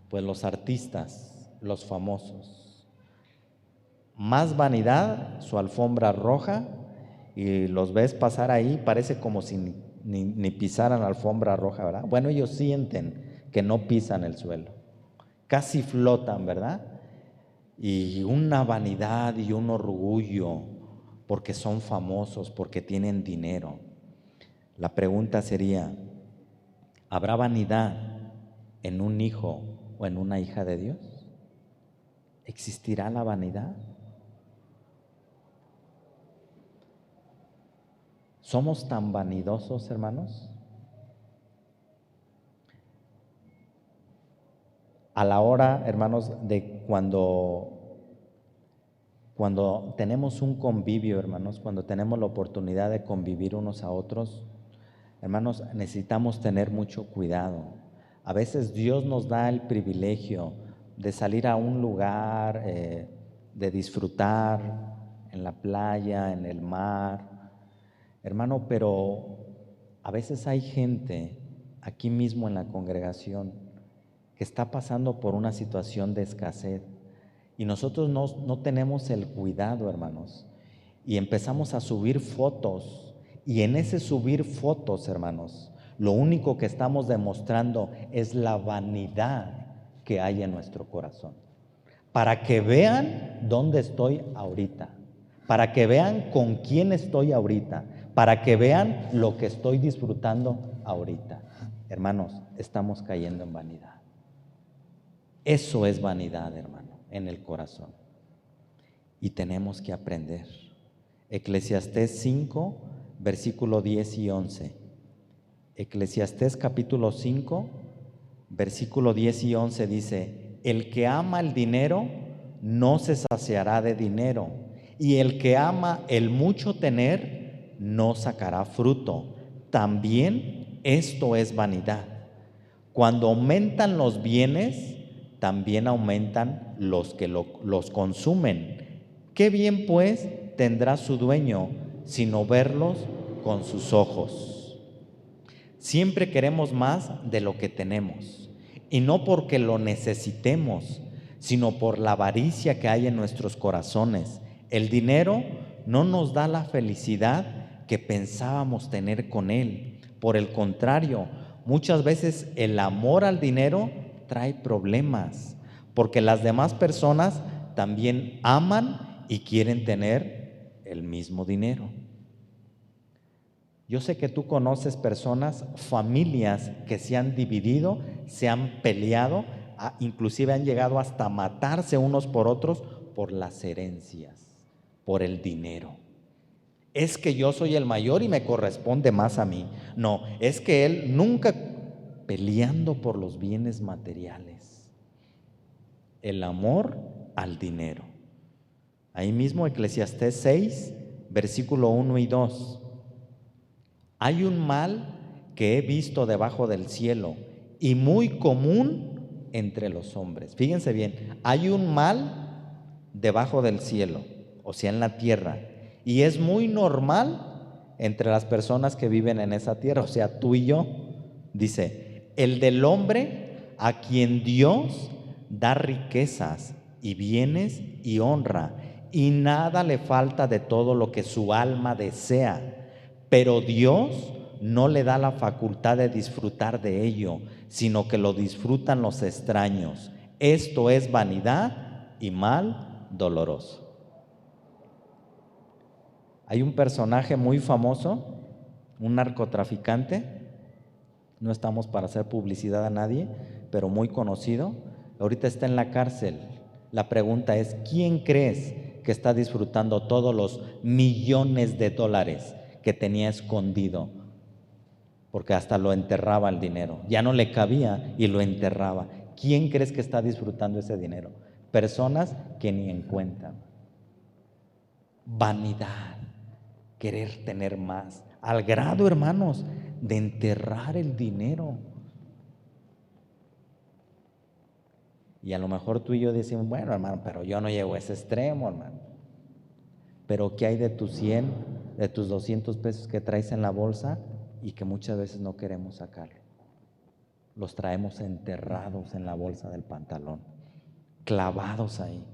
pues los artistas, los famosos. Más vanidad, su alfombra roja, y los ves pasar ahí, parece como si ni pisaran la alfombra roja, ¿verdad? Bueno, ellos sienten que no pisan el suelo, casi flotan, ¿verdad? Y una vanidad y un orgullo porque son famosos, porque tienen dinero. La pregunta sería, ¿habrá vanidad en un hijo o en una hija de Dios? ¿Existirá la vanidad? ¿Somos tan vanidosos, hermanos? A la hora, hermanos, de cuando tenemos un convivio, hermanos, cuando tenemos la oportunidad de convivir unos a otros, hermanos, necesitamos tener mucho cuidado. A veces Dios nos da el privilegio de salir a un lugar, de disfrutar en la playa, en el mar, hermano, pero a veces hay gente aquí mismo en la congregación que está pasando por una situación de escasez y nosotros no tenemos el cuidado, hermanos, y empezamos a subir fotos, y en ese subir fotos, hermanos, lo único que estamos demostrando es la vanidad que hay en nuestro corazón, para que vean dónde estoy ahorita, para que vean con quién estoy ahorita, para que vean lo que estoy disfrutando ahorita. Hermanos, estamos cayendo en vanidad. Eso es vanidad, hermano, en el corazón. Y tenemos que aprender. Eclesiastés 5, versículo 10 y 11. Eclesiastés capítulo 5, versículo 10 y 11 dice: el que ama el dinero no se saciará de dinero, y el que ama el mucho tener no sacará fruto. También esto es vanidad. Cuando aumentan los bienes, también aumentan los que los consumen. ¿Qué bien pues tendrá su dueño sino verlos con sus ojos? Siempre queremos más de lo que tenemos, y no porque lo necesitemos, sino por la avaricia que hay en nuestros corazones. El dinero no nos da la felicidad que pensábamos tener con él. Por el contrario, muchas veces el amor al dinero trae problemas, porque las demás personas también aman y quieren tener el mismo dinero. Yo sé que tú conoces personas, familias que se han dividido, se han peleado, inclusive han llegado hasta matarse unos por otros por las herencias, por el dinero. Es que yo soy el mayor y me corresponde más a mí. No, es que él nunca, peleando por los bienes materiales. El amor al dinero. Ahí mismo Eclesiastés 6, versículo 1 y 2. Hay un mal que he visto debajo del cielo y muy común entre los hombres. Fíjense bien, hay un mal debajo del cielo, o sea, en la tierra, y es muy normal entre las personas que viven en esa tierra, o sea, tú y yo. Dice, el del hombre a quien Dios da riquezas y bienes y honra, y nada le falta de todo lo que su alma desea. Pero Dios no le da la facultad de disfrutar de ello, sino que lo disfrutan los extraños. Esto es vanidad y mal doloroso. Hay un personaje muy famoso, un narcotraficante, no estamos para hacer publicidad a nadie, pero muy conocido. Ahorita está en la cárcel La pregunta es, ¿quién crees que está disfrutando todos los millones de dólares que tenía escondido? Porque hasta lo enterraba el dinero. Ya no le cabía y lo enterraba. ¿Quién crees que está disfrutando ese dinero? Personas que ni en cuenta. Vanidad, querer tener más, al grado, hermanos, de enterrar el dinero. Y a lo mejor tú y yo decimos, bueno, hermano, pero yo no llego a ese extremo, hermano. Pero ¿qué hay de tus 100, de tus 200 pesos que traes en la bolsa y que muchas veces no queremos sacarlo? Los traemos enterrados en la bolsa del pantalón, clavados ahí.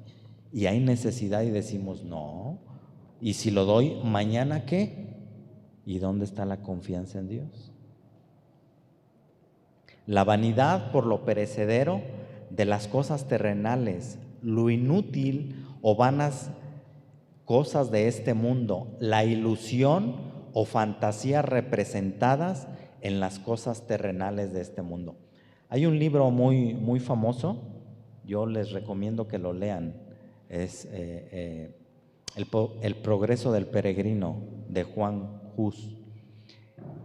Y hay necesidad y decimos, no, ¿y si lo doy mañana qué? ¿Y dónde está la confianza en Dios? La vanidad por lo perecedero de las cosas terrenales, lo inútil o vanas cosas de este mundo, la ilusión o fantasías representadas en las cosas terrenales de este mundo. Hay un libro muy famoso, yo les recomiendo que lo lean, es El progreso del peregrino, de Juan Hus.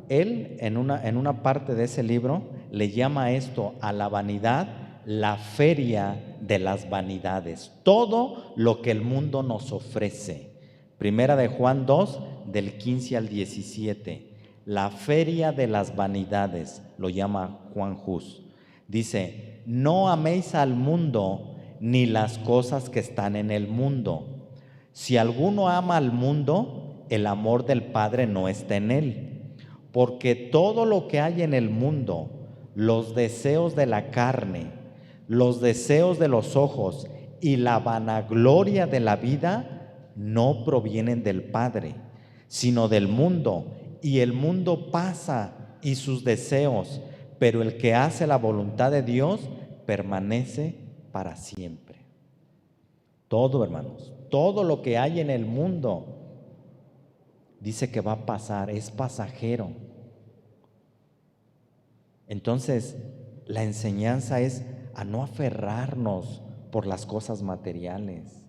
Él en una parte de ese libro le llama esto a la vanidad la feria de las vanidades, todo lo que el mundo nos ofrece. Primera de Juan 2, del 15 al 17, la feria de las vanidades, lo llama Juan Hus. Dice, no améis al mundo ni las cosas que están en el mundo. Si alguno ama al mundo, el amor del Padre no está en él. Porque todo lo que hay en el mundo, los deseos de la carne, los deseos de los ojos y la vanagloria de la vida no provienen del Padre, sino del mundo. Y el mundo pasa y sus deseos, pero el que hace la voluntad de Dios permanece para siempre. Todo, hermanos, todo lo que hay en el mundo dice que va a pasar, es pasajero. Entonces, la enseñanza es a no aferrarnos por las cosas materiales.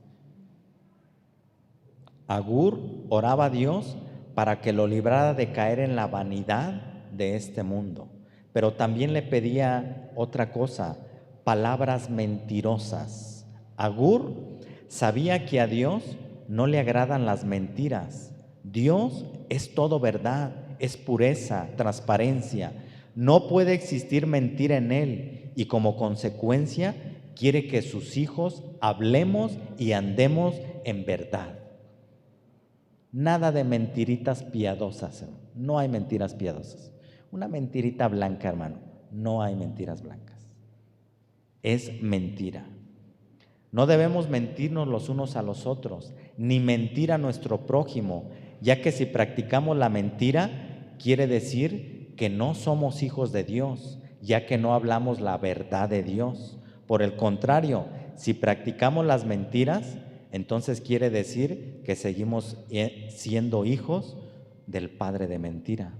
Agur oraba a Dios para que lo librara de caer en la vanidad de este mundo, pero también le pedía otra cosa, palabras mentirosas. Agur sabía que a Dios no le agradan las mentiras. Dios es todo verdad, es pureza, transparencia. No puede existir mentira en Él y como consecuencia quiere que sus hijos hablemos y andemos en verdad. Nada de mentiritas piadosas, hermano. No hay mentiras piadosas. Una mentirita blanca, hermano. No hay mentiras blancas. Es mentira. No debemos mentirnos los unos a los otros, ni mentir a nuestro prójimo, ya que si practicamos la mentira, quiere decir que no somos hijos de Dios, ya que no hablamos la verdad de Dios. Por el contrario, si practicamos las mentiras, entonces quiere decir que seguimos siendo hijos del padre de mentira.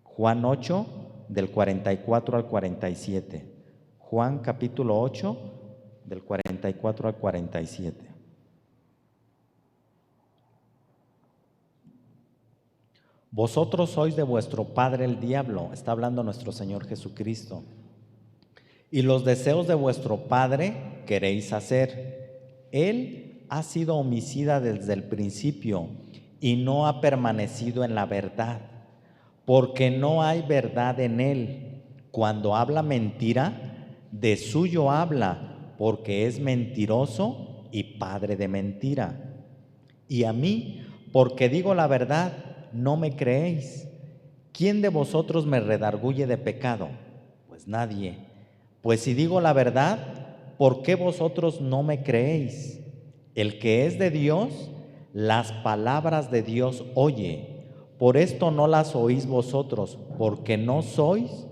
Juan 8, del 44 al 47. Juan capítulo 8, del 44 al 47. Vosotros sois de vuestro padre el diablo, está hablando nuestro Señor Jesucristo, y los deseos de vuestro padre queréis hacer. Él ha sido homicida desde el principio y no ha permanecido en la verdad, porque no hay verdad en él. Cuando habla mentira, de suyo habla, porque es mentiroso y padre de mentira. Y a mí, porque digo la verdad, no me creéis. ¿Quién de vosotros me redarguye de pecado? Pues nadie. Pues si digo la verdad, ¿por qué vosotros no me creéis? El que es de Dios, las palabras de Dios oye. Por esto no las oís vosotros, porque no sois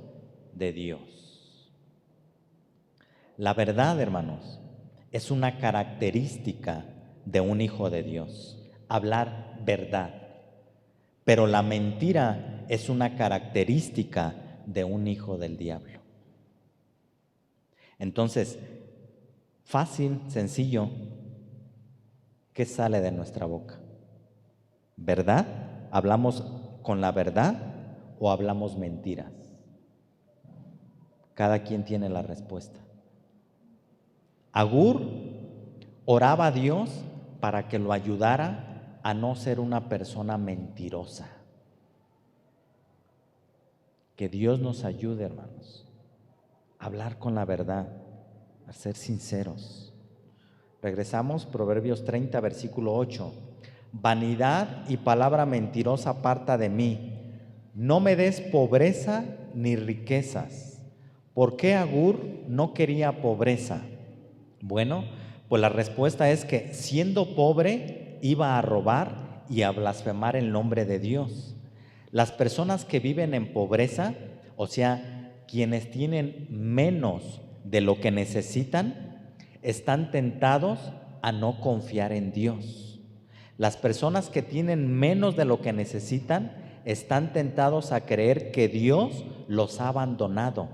de Dios. La verdad, hermanos, es una característica de un hijo de Dios, hablar verdad. Pero la mentira es una característica de un hijo del diablo. Entonces, Fácil, sencillo. ¿Qué sale de nuestra boca? ¿Verdad? ¿Hablamos con la verdad o hablamos mentiras? Cada quien tiene la respuesta. Agur oraba a Dios para que lo ayudara a no ser una persona mentirosa. Que Dios nos ayude, hermanos, a hablar con la verdad, a ser sinceros. Regresamos, Proverbios 30, versículo 8. Vanidad y palabra mentirosa aparta de mí. No me des pobreza ni riquezas. ¿Por qué Agur no quería pobreza? Bueno, pues la respuesta es que siendo pobre iba a robar y a blasfemar el nombre de Dios. Las personas que viven en pobreza, o sea, quienes tienen menos de lo que necesitan, están tentados a no confiar en Dios. Las personas que tienen menos de lo que necesitan están tentados a creer que Dios los ha abandonado,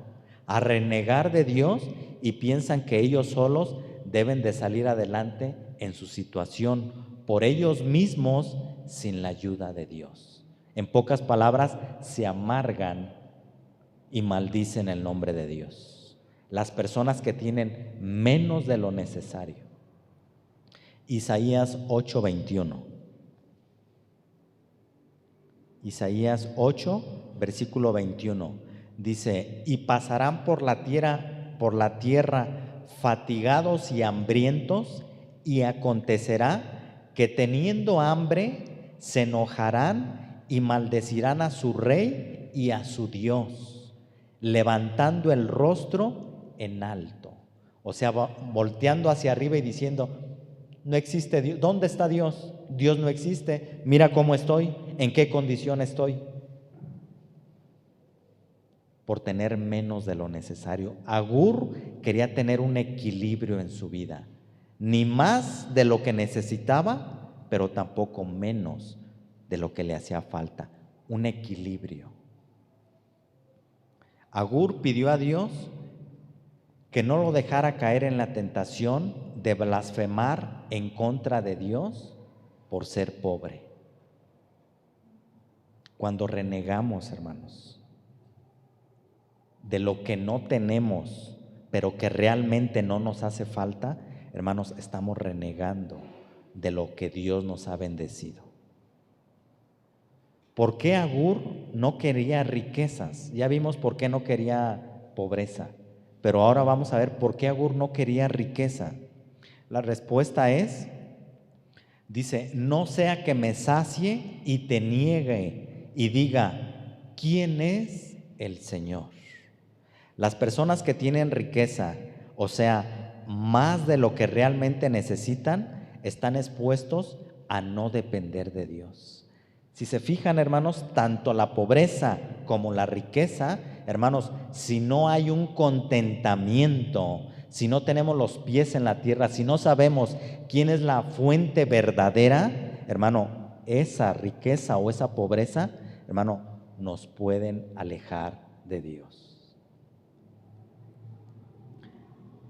a renegar de Dios y piensan que ellos solos deben de salir adelante en su situación por ellos mismos sin la ayuda de Dios. En pocas palabras, se amargan y maldicen el nombre de Dios. Las personas que tienen menos de lo necesario. Isaías 8:21. Isaías 8, versículo 21. Dice: y pasarán por la tierra fatigados y hambrientos, y acontecerá que teniendo hambre se enojarán y maldecirán a su rey y a su Dios, levantando el rostro en alto. O sea, volteando hacia arriba y diciendo: no existe Dios. ¿Dónde está Dios? Dios no existe. Mira cómo estoy, en qué condición estoy. Por tener menos de lo necesario. Agur quería tener un equilibrio en su vida. Ni más de lo que necesitaba, pero tampoco menos de lo que le hacía falta. Un equilibrio. Agur pidió a Dios que no lo dejara caer en la tentación de blasfemar en contra de Dios por ser pobre. Cuando renegamos, hermanos, de lo que no tenemos, pero que realmente no nos hace falta, hermanos, estamos renegando de lo que Dios nos ha bendecido. ¿Por qué Agur no quería riquezas? Ya vimos por qué no quería pobreza, pero ahora vamos a ver por qué Agur no quería riqueza. La respuesta es, dice: no sea que me sacie y te niegue y diga: ¿quién es el Señor? Las personas que tienen riqueza, o sea, más de lo que realmente necesitan, están expuestos a no depender de Dios. Si se fijan, hermanos, tanto la pobreza como la riqueza, hermanos, si no hay un contentamiento, si no tenemos los pies en la tierra, si no sabemos quién es la fuente verdadera, hermano, esa riqueza o esa pobreza, hermano, nos pueden alejar de Dios.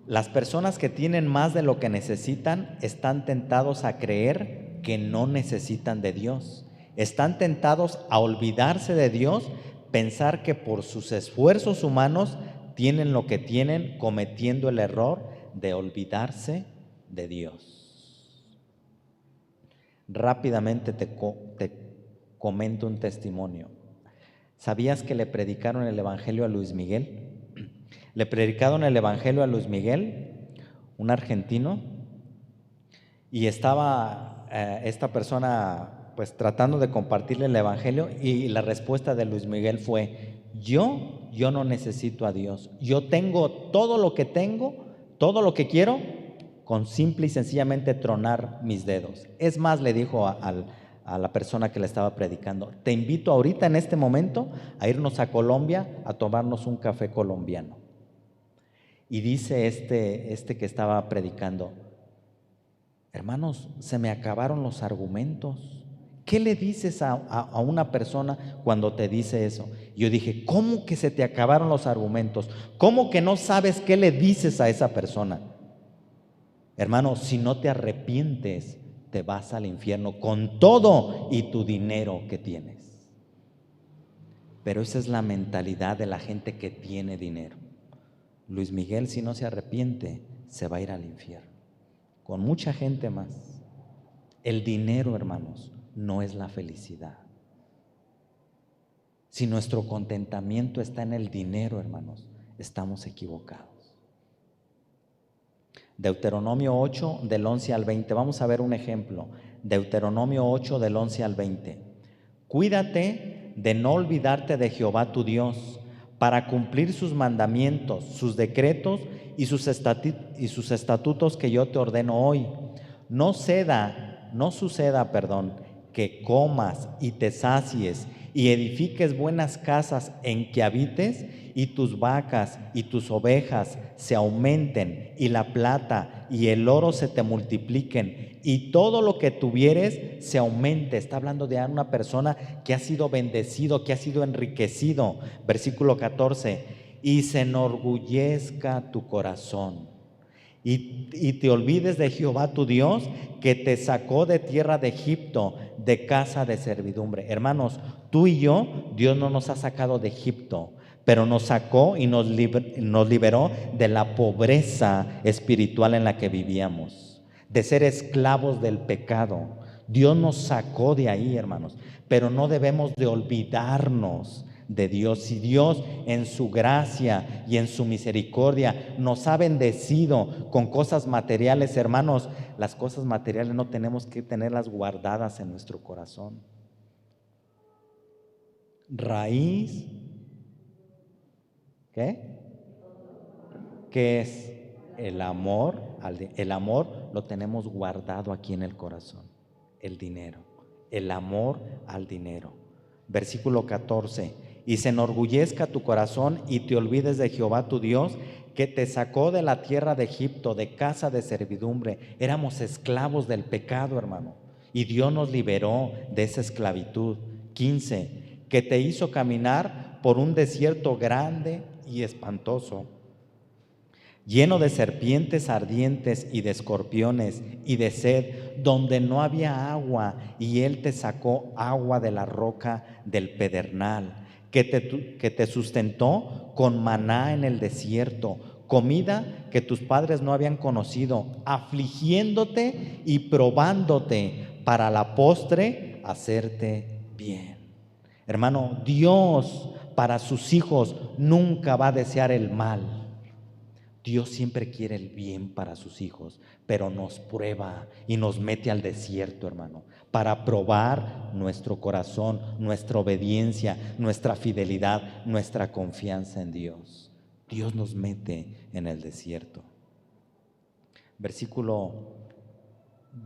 Las personas que tienen más de lo que necesitan están tentados a creer que no necesitan de Dios. Están tentados a olvidarse de Dios, pensar que por sus esfuerzos humanos tienen lo que tienen, cometiendo el error de olvidarse de Dios. Rápidamente te comento un testimonio. ¿Sabías que le predicaron el evangelio a Luis Miguel? Le predicaron el evangelio a Luis Miguel, un argentino, y estaba esta persona pues tratando de compartirle el evangelio, y la respuesta de Luis Miguel fue: yo no necesito a Dios, yo tengo todo lo que tengo, todo lo que quiero, con simple y sencillamente tronar mis dedos. Es más, le dijo a la persona que le estaba predicando: te invito ahorita en este momento a irnos a Colombia a tomarnos un café colombiano. Y dice este que estaba predicando: hermanos, se me acabaron los argumentos. ¿Qué le dices a una persona cuando te dice eso? Yo dije: ¿cómo que se te acabaron los argumentos? ¿Cómo que no sabes qué le dices a esa persona? Hermano, si no te arrepientes, te vas al infierno con todo y tu dinero que tienes. Pero esa es la mentalidad de la gente que tiene dinero. Luis Miguel, si no se arrepiente, se va a ir al infierno, con mucha gente más. El dinero, hermanos, no es la felicidad. Si nuestro contentamiento está en el dinero, hermanos, estamos equivocados. Deuteronomio 8, del 11 al 20. Vamos a ver un ejemplo. Deuteronomio 8, del 11 al 20. Cuídate de no olvidarte de Jehová tu Dios, para cumplir sus mandamientos, sus decretos y sus estatutos que yo te ordeno hoy. No suceda, que comas y te sacies y edifiques buenas casas en que habites, y tus vacas y tus ovejas se aumenten, y la plata y el oro se te multipliquen, y todo lo que tuvieres se aumente. Está hablando de una persona que ha sido bendecido, que ha sido enriquecido. Versículo 14, y se enorgullezca tu corazón. Y te olvides de Jehová tu Dios, que te sacó de tierra de Egipto, de casa de servidumbre. Hermanos, tú y yo, Dios no nos ha sacado de Egipto, pero nos sacó y nos liberó de la pobreza espiritual en la que vivíamos, de ser esclavos del pecado. Dios nos sacó de ahí, hermanos, pero no debemos de olvidarnos de Dios. Si Dios en su gracia y en su misericordia nos ha bendecido con cosas materiales, hermanos, las cosas materiales no tenemos que tenerlas guardadas en nuestro corazón. Raíz, ¿qué? ¿Qué es? El amor. El amor lo tenemos guardado aquí en el corazón. El dinero, el amor al dinero. Versículo 14, y se enorgullezca tu corazón y te olvides de Jehová tu Dios, que te sacó de la tierra de Egipto, de casa de servidumbre. Éramos esclavos del pecado, hermano, y Dios nos liberó de esa esclavitud. 15, que te hizo caminar por un desierto grande y espantoso, lleno de serpientes ardientes y de escorpiones y de sed, donde no había agua, y Él te sacó agua de la roca del pedernal, que te sustentó con maná en el desierto, comida que tus padres no habían conocido, afligiéndote y probándote para la postre hacerte bien. Hermano, Dios para sus hijos nunca va a desear el mal. Dios siempre quiere el bien para sus hijos, pero nos prueba y nos mete al desierto, hermano, para probar nuestro corazón, nuestra obediencia, nuestra fidelidad, nuestra confianza en Dios. Dios nos mete en el desierto. Versículo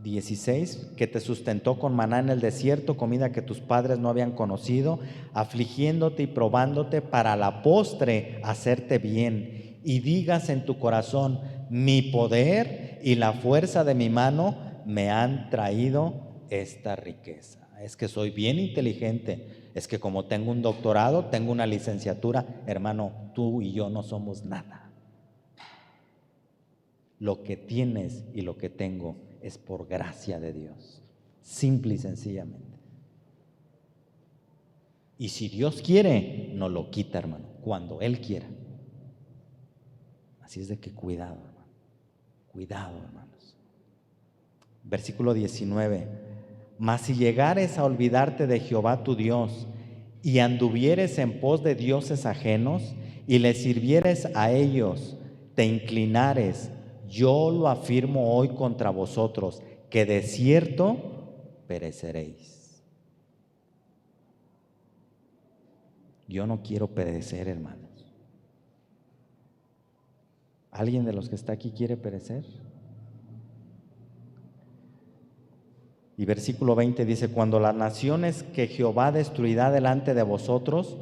16, que te sustentó con maná en el desierto, comida que tus padres no habían conocido, afligiéndote y probándote para la postre hacerte bien. Y digas en tu corazón, mi poder y la fuerza de mi mano me han traído esta riqueza. Es que soy bien inteligente, es que como tengo un doctorado, tengo una licenciatura. Hermano, tú y yo no somos nada. Lo que tienes y lo que tengo es por gracia de Dios, simple y sencillamente. Y si Dios quiere, nos lo quita, hermano, cuando Él quiera. Así es de que cuidado, hermano. Cuidado, hermanos. Versículo 19. Mas si llegares a olvidarte de Jehová tu Dios y anduvieres en pos de dioses ajenos y les sirvieres a ellos, te inclinares, yo lo afirmo hoy contra vosotros, que de cierto pereceréis. Yo no quiero perecer, hermanos. ¿Alguien de los que está aquí quiere perecer? Y versículo 20 dice, cuando las naciones que Jehová destruirá delante de vosotros,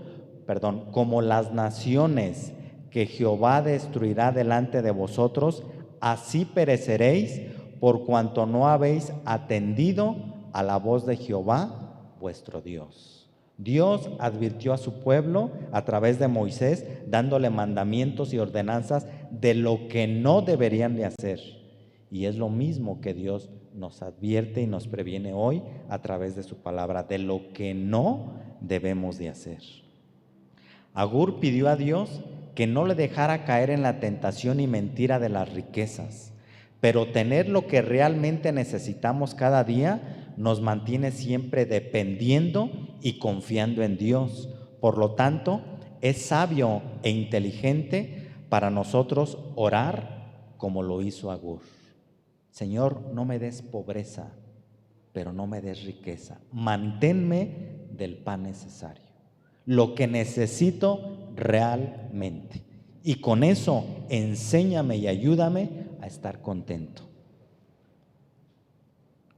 como las naciones que Jehová destruirá delante de vosotros, así pereceréis, por cuanto no habéis atendido a la voz de Jehová vuestro Dios. Dios advirtió a su pueblo a través de Moisés, dándole mandamientos y ordenanzas de lo que no deberían de hacer. Y es lo mismo que Dios nos advierte y nos previene hoy a través de su palabra, de lo que no debemos de hacer. Agur pidió a Dios que no le dejara caer en la tentación y mentira de las riquezas, pero tener lo que realmente necesitamos cada día nos mantiene siempre dependiendo y confiando en Dios. Por lo tanto, es sabio e inteligente para nosotros orar como lo hizo Agur. Señor, no me des pobreza, pero no me des riqueza. Manténme del pan necesario, lo que necesito realmente. Y con eso enséñame y ayúdame a estar contento.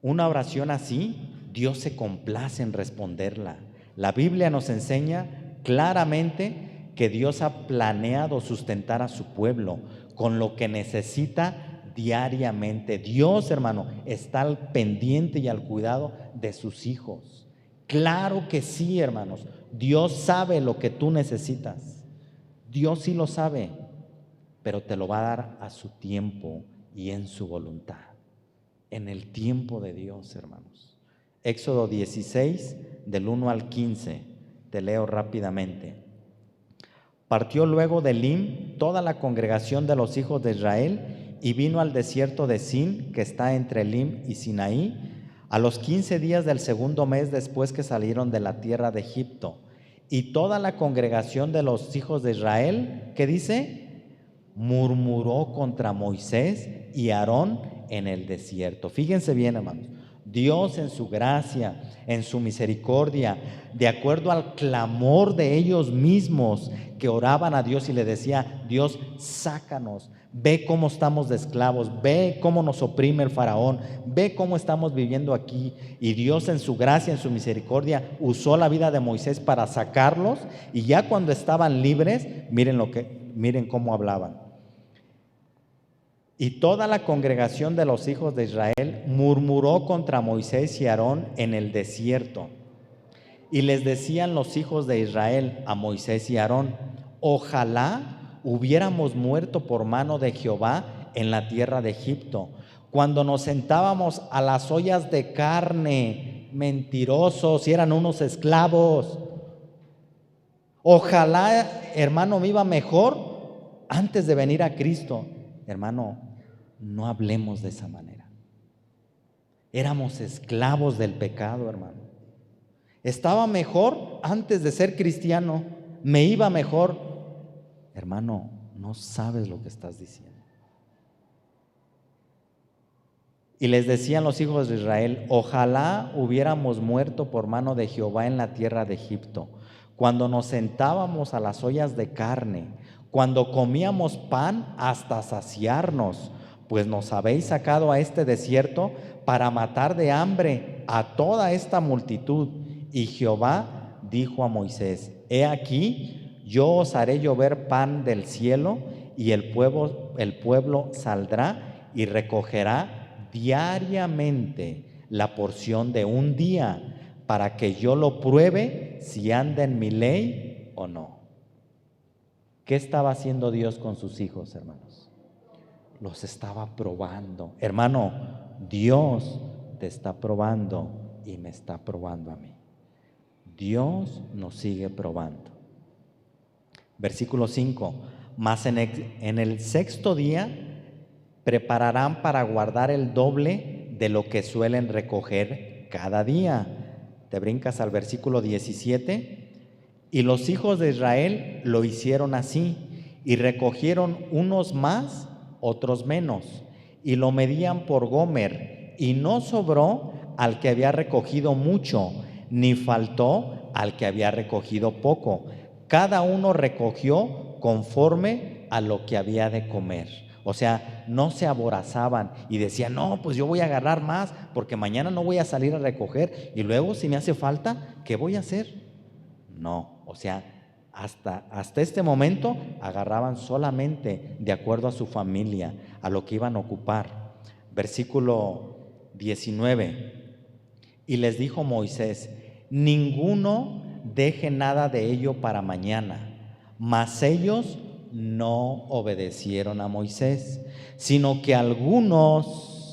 Una oración así, Dios se complace en responderla. La Biblia nos enseña claramente que Dios ha planeado sustentar a su pueblo con lo que necesita diariamente. Dios, hermano, está al pendiente y al cuidado de sus hijos. Claro que sí, hermanos. Dios sabe lo que tú necesitas. Dios sí lo sabe, pero te lo va a dar a su tiempo y en su voluntad. En el tiempo de Dios, hermanos. Éxodo 16, del 1 al 15, te leo rápidamente. Partió luego de Elim toda la congregación de los hijos de Israel y vino al desierto de Sin, que está entre Elim y Sinaí, a los 15 días del segundo mes después que salieron de la tierra de Egipto. Y toda la congregación de los hijos de Israel, ¿qué dice? Murmuró contra Moisés y Aarón en el desierto. Fíjense bien, hermanos. Dios en su gracia, en su misericordia, de acuerdo al clamor de ellos mismos que oraban a Dios y le decía: Dios, sácanos, ve cómo estamos de esclavos, ve cómo nos oprime el faraón, ve cómo estamos viviendo aquí. Y Dios en su gracia, en su misericordia, usó la vida de Moisés para sacarlos, y ya cuando estaban libres, miren cómo hablaban. Y toda la congregación de los hijos de Israel murmuró contra Moisés y Aarón en el desierto. Y les decían los hijos de Israel a Moisés y Aarón: ojalá hubiéramos muerto por mano de Jehová en la tierra de Egipto, cuando nos sentábamos a las ollas de carne. Mentirosos, y eran unos esclavos. Ojalá, hermano, me iba mejor antes de venir a Cristo. Hermano, no hablemos de esa manera. Éramos esclavos del pecado, hermano. Estaba mejor antes de ser cristiano, me iba mejor. Hermano, no sabes lo que estás diciendo. Y les decían los hijos de Israel: ojalá hubiéramos muerto por mano de Jehová en la tierra de Egipto, cuando nos sentábamos a las ollas de carne, cuando comíamos pan hasta saciarnos, pues nos habéis sacado a este desierto para matar de hambre a toda esta multitud. Y Jehová dijo a Moisés: he aquí, yo os haré llover pan del cielo, y el pueblo saldrá y recogerá diariamente la porción de un día, para que yo lo pruebe si anda en mi ley o no. ¿Qué estaba haciendo Dios con sus hijos, hermanos? Los estaba probando. Hermano, Dios te está probando y me está probando a mí. Dios nos sigue probando. Versículo 5. Mas en el sexto día prepararán para guardar el doble de lo que suelen recoger cada día. Te brincas al versículo 17. Y los hijos de Israel lo hicieron así, y recogieron unos más, otros menos, y lo medían por gomer, y no sobró al que había recogido mucho, ni faltó al que había recogido poco. Cada uno recogió conforme a lo que había de comer. O sea, no se aborazaban y decían: no, pues yo voy a agarrar más porque mañana no voy a salir a recoger, y luego si me hace falta, ¿qué voy a hacer? No, o sea, hasta este momento agarraban solamente de acuerdo a su familia, a lo que iban a ocupar. Versículo 19. Y les dijo Moisés: ninguno deje nada de ello para mañana, mas ellos no obedecieron a Moisés, sino que algunos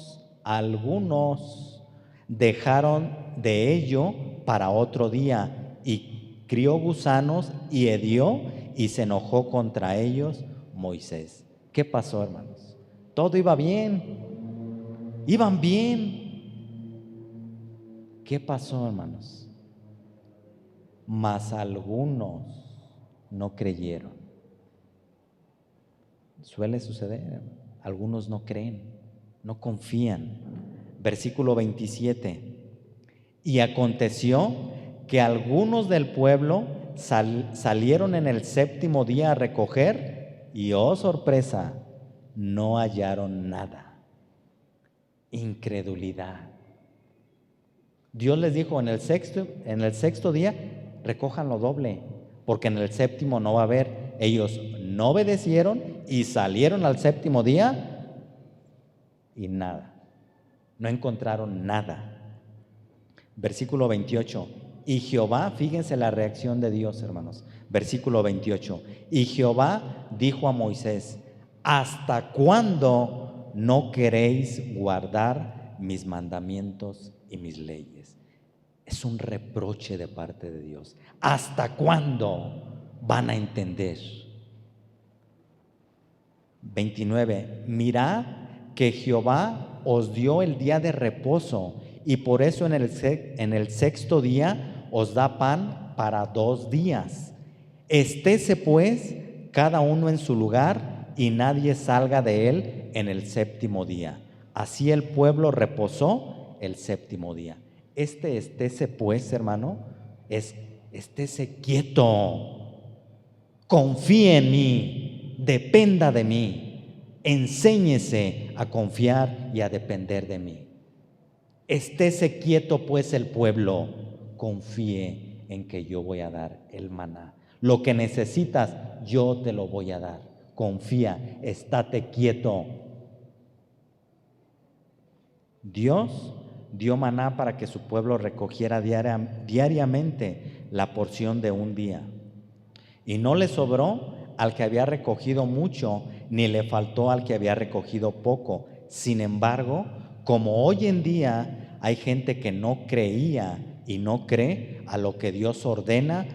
dejaron de ello para otro día, y crió gusanos y hedió, y se enojó contra ellos Moisés. ¿Qué pasó, hermanos? Todo iba bien, iban bien. ¿Qué pasó, hermanos? Mas algunos no creyeron. Suele suceder, algunos no creen, no confían. Versículo 27. Y aconteció que algunos del pueblo salieron en el séptimo día a recoger, y oh sorpresa, no hallaron nada. Incredulidad. Dios les dijo en el sexto día, recojan lo doble, porque en el séptimo no va a haber. Ellos no obedecieron y salieron al séptimo día y nada, no encontraron nada. Versículo 28. Y Jehová, fíjense la reacción de Dios, hermanos. Versículo 28. Y Jehová dijo a Moisés: ¿hasta cuándo no queréis guardar mis mandamientos y mis leyes? Es un reproche de parte de Dios. ¿Hasta cuándo van a entender? 29. Mirad que Jehová os dio el día de reposo, y por eso en el sexto día os da pan para 2 días. Estése pues cada uno en su lugar, y nadie salga de él en el séptimo día. Así el pueblo reposó el séptimo día. Estése pues, hermano, estése quieto, confíe en mí, dependa de mí, enséñese a confiar y a depender de mí. Estése quieto pues el pueblo, confíe en que yo voy a dar el maná. Lo que necesitas, yo te lo voy a dar. Confía, estate quieto. Dios dio maná para que su pueblo recogiera diariamente la porción de un día. Y no le sobró al que había recogido mucho, ni le faltó al que había recogido poco. Sin embargo, como hoy en día hay gente que no creía y no cree a lo que Dios ordena,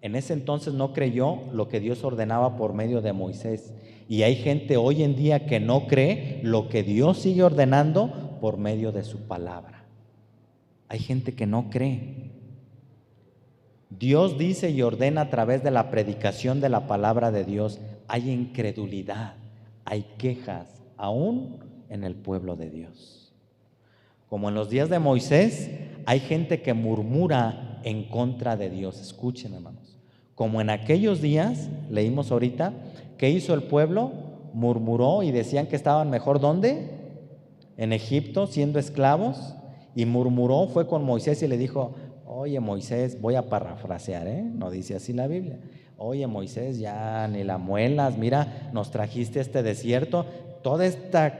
en ese entonces no creyó lo que Dios ordenaba por medio de Moisés. Y hay gente hoy en día que no cree lo que Dios sigue ordenando por medio de su palabra. Hay gente que no cree. Dios dice y ordena a través de la predicación de la palabra de Dios. Hay incredulidad, hay quejas, aún en el pueblo de Dios. Como en los días de Moisés, hay gente que murmura en contra de Dios. Escuchen, hermanos. Como en aquellos días, leímos ahorita, ¿qué hizo el pueblo? Murmuró y decían que estaban mejor, ¿dónde? En Egipto, siendo esclavos. Y murmuró, fue con Moisés y le dijo: oye Moisés, voy a parafrasear, no dice así la Biblia. Oye Moisés, ya ni la muelas, mira, nos trajiste este desierto, toda esta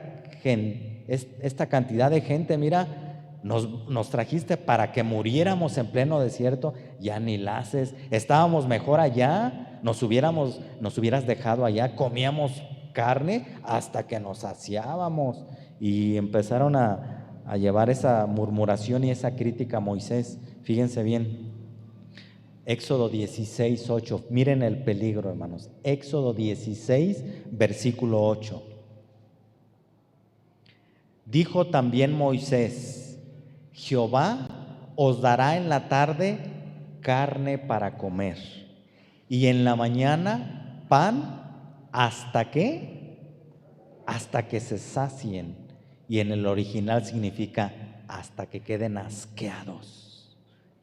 cantidad de gente, mira, nos trajiste para que muriéramos en pleno desierto, ya ni la haces. Estábamos mejor allá, nos hubieras dejado allá, comíamos carne hasta que nos saciábamos. Y empezaron a llevar esa murmuración y esa crítica a Moisés. Fíjense bien, Éxodo 16, 8, miren el peligro, hermanos. Éxodo 16, versículo 8. Dijo también Moisés: Jehová os dará en la tarde carne para comer, y en la mañana pan, ¿hasta qué? Hasta que se sacien. Y en el original significa hasta que queden asqueados.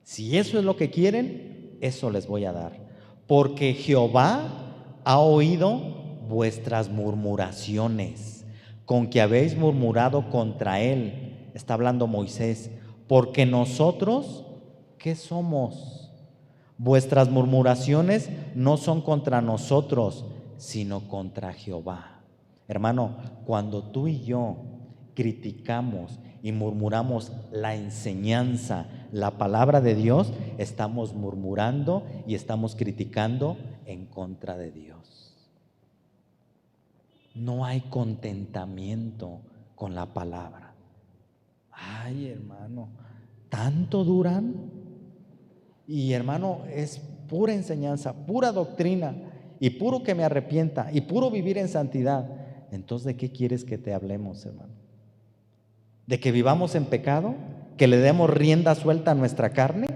Si eso es lo que quieren, eso les voy a dar. Porque Jehová ha oído vuestras murmuraciones, con que habéis murmurado contra él. Está hablando Moisés. Porque nosotros, ¿qué somos? Vuestras murmuraciones no son contra nosotros, sino contra Jehová. Hermano, cuando tú y yo criticamos y murmuramos la enseñanza, la palabra de Dios, estamos murmurando y estamos criticando en contra de Dios. no hay contentamiento con la palabra. Ay, hermano, ¿tanto duran? Y hermano, es pura enseñanza, pura doctrina, y puro que me arrepienta, y puro vivir en santidad. Entonces, ¿de qué quieres que te hablemos, hermano? ¿De que vivamos en pecado? ¿Que le demos rienda suelta a nuestra carne?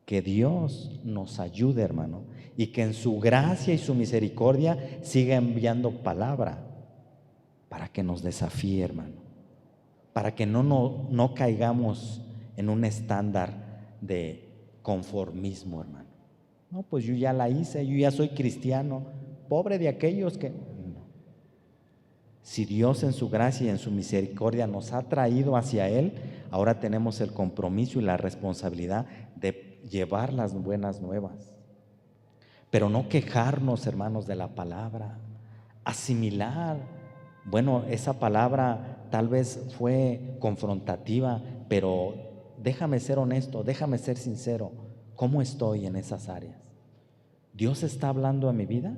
Que Dios nos ayude, hermano, y que en su gracia y su misericordia siga enviando palabra para que nos desafíe, hermano, para que no caigamos en un estándar de conformismo, hermano. No, pues yo ya la hice, yo ya soy cristiano. Pobre de aquellos que... No. Si Dios en su gracia y en su misericordia nos ha traído hacia Él, ahora tenemos el compromiso y la responsabilidad de llevar las buenas nuevas. Pero no quejarnos, hermanos, de la palabra, asimilar. Bueno, esa palabra tal vez fue confrontativa, pero déjame ser honesto, déjame ser sincero. ¿Cómo estoy en esas áreas? ¿Dios está hablando a mi vida?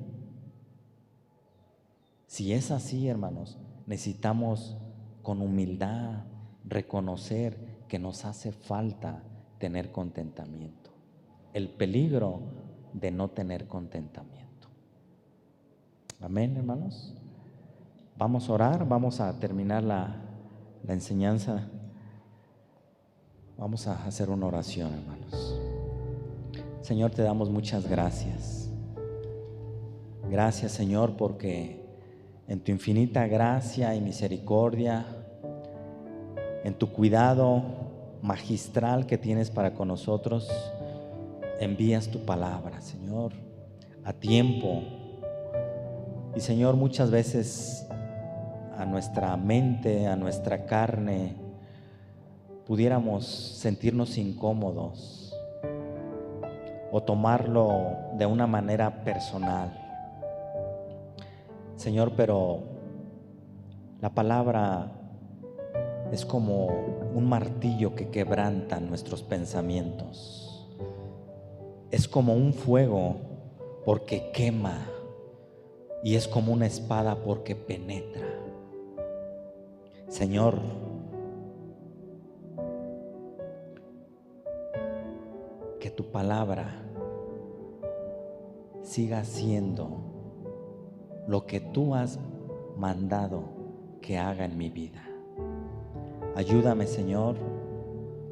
Si es así, hermanos, necesitamos con humildad reconocer que nos hace falta tener contentamiento. El peligro de no tener contentamiento. Amén, hermanos. Vamos a orar, vamos a terminar la enseñanza. Vamos a hacer una oración, hermanos. Señor, te damos muchas gracias. Gracias, Señor, porque en tu infinita gracia y misericordia, en tu cuidado magistral que tienes para con nosotros, envías tu palabra, Señor, a tiempo. Y Señor, muchas veces a nuestra mente, a nuestra carne, pudiéramos sentirnos incómodos o tomarlo de una manera personal. Señor, pero la palabra es como un martillo que quebranta nuestros pensamientos. Es como un fuego porque quema y es como una espada porque penetra. Señor, que tu palabra siga siendo lo que tú has mandado que haga en mi vida. Ayúdame, Señor,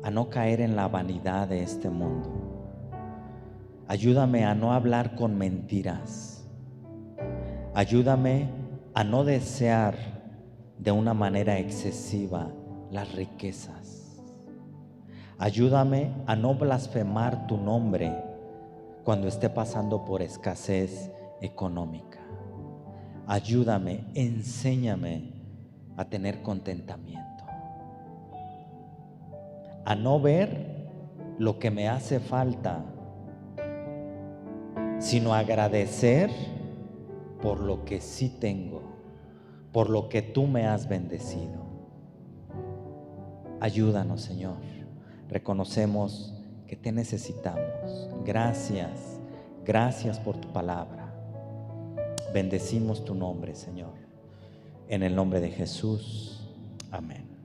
a no caer en la vanidad de este mundo. Ayúdame a no hablar con mentiras. Ayúdame a no desear de una manera excesiva las riquezas. Ayúdame a no blasfemar tu nombre cuando esté pasando por escasez económica. Ayúdame, enséñame a tener contentamiento, a no ver lo que me hace falta, sino agradecer por lo que sí tengo, por lo que tú me has bendecido. Ayúdanos, Señor. Reconocemos que te necesitamos. Gracias, gracias por tu palabra. Bendecimos tu nombre, Señor. En el nombre de Jesús. Amén.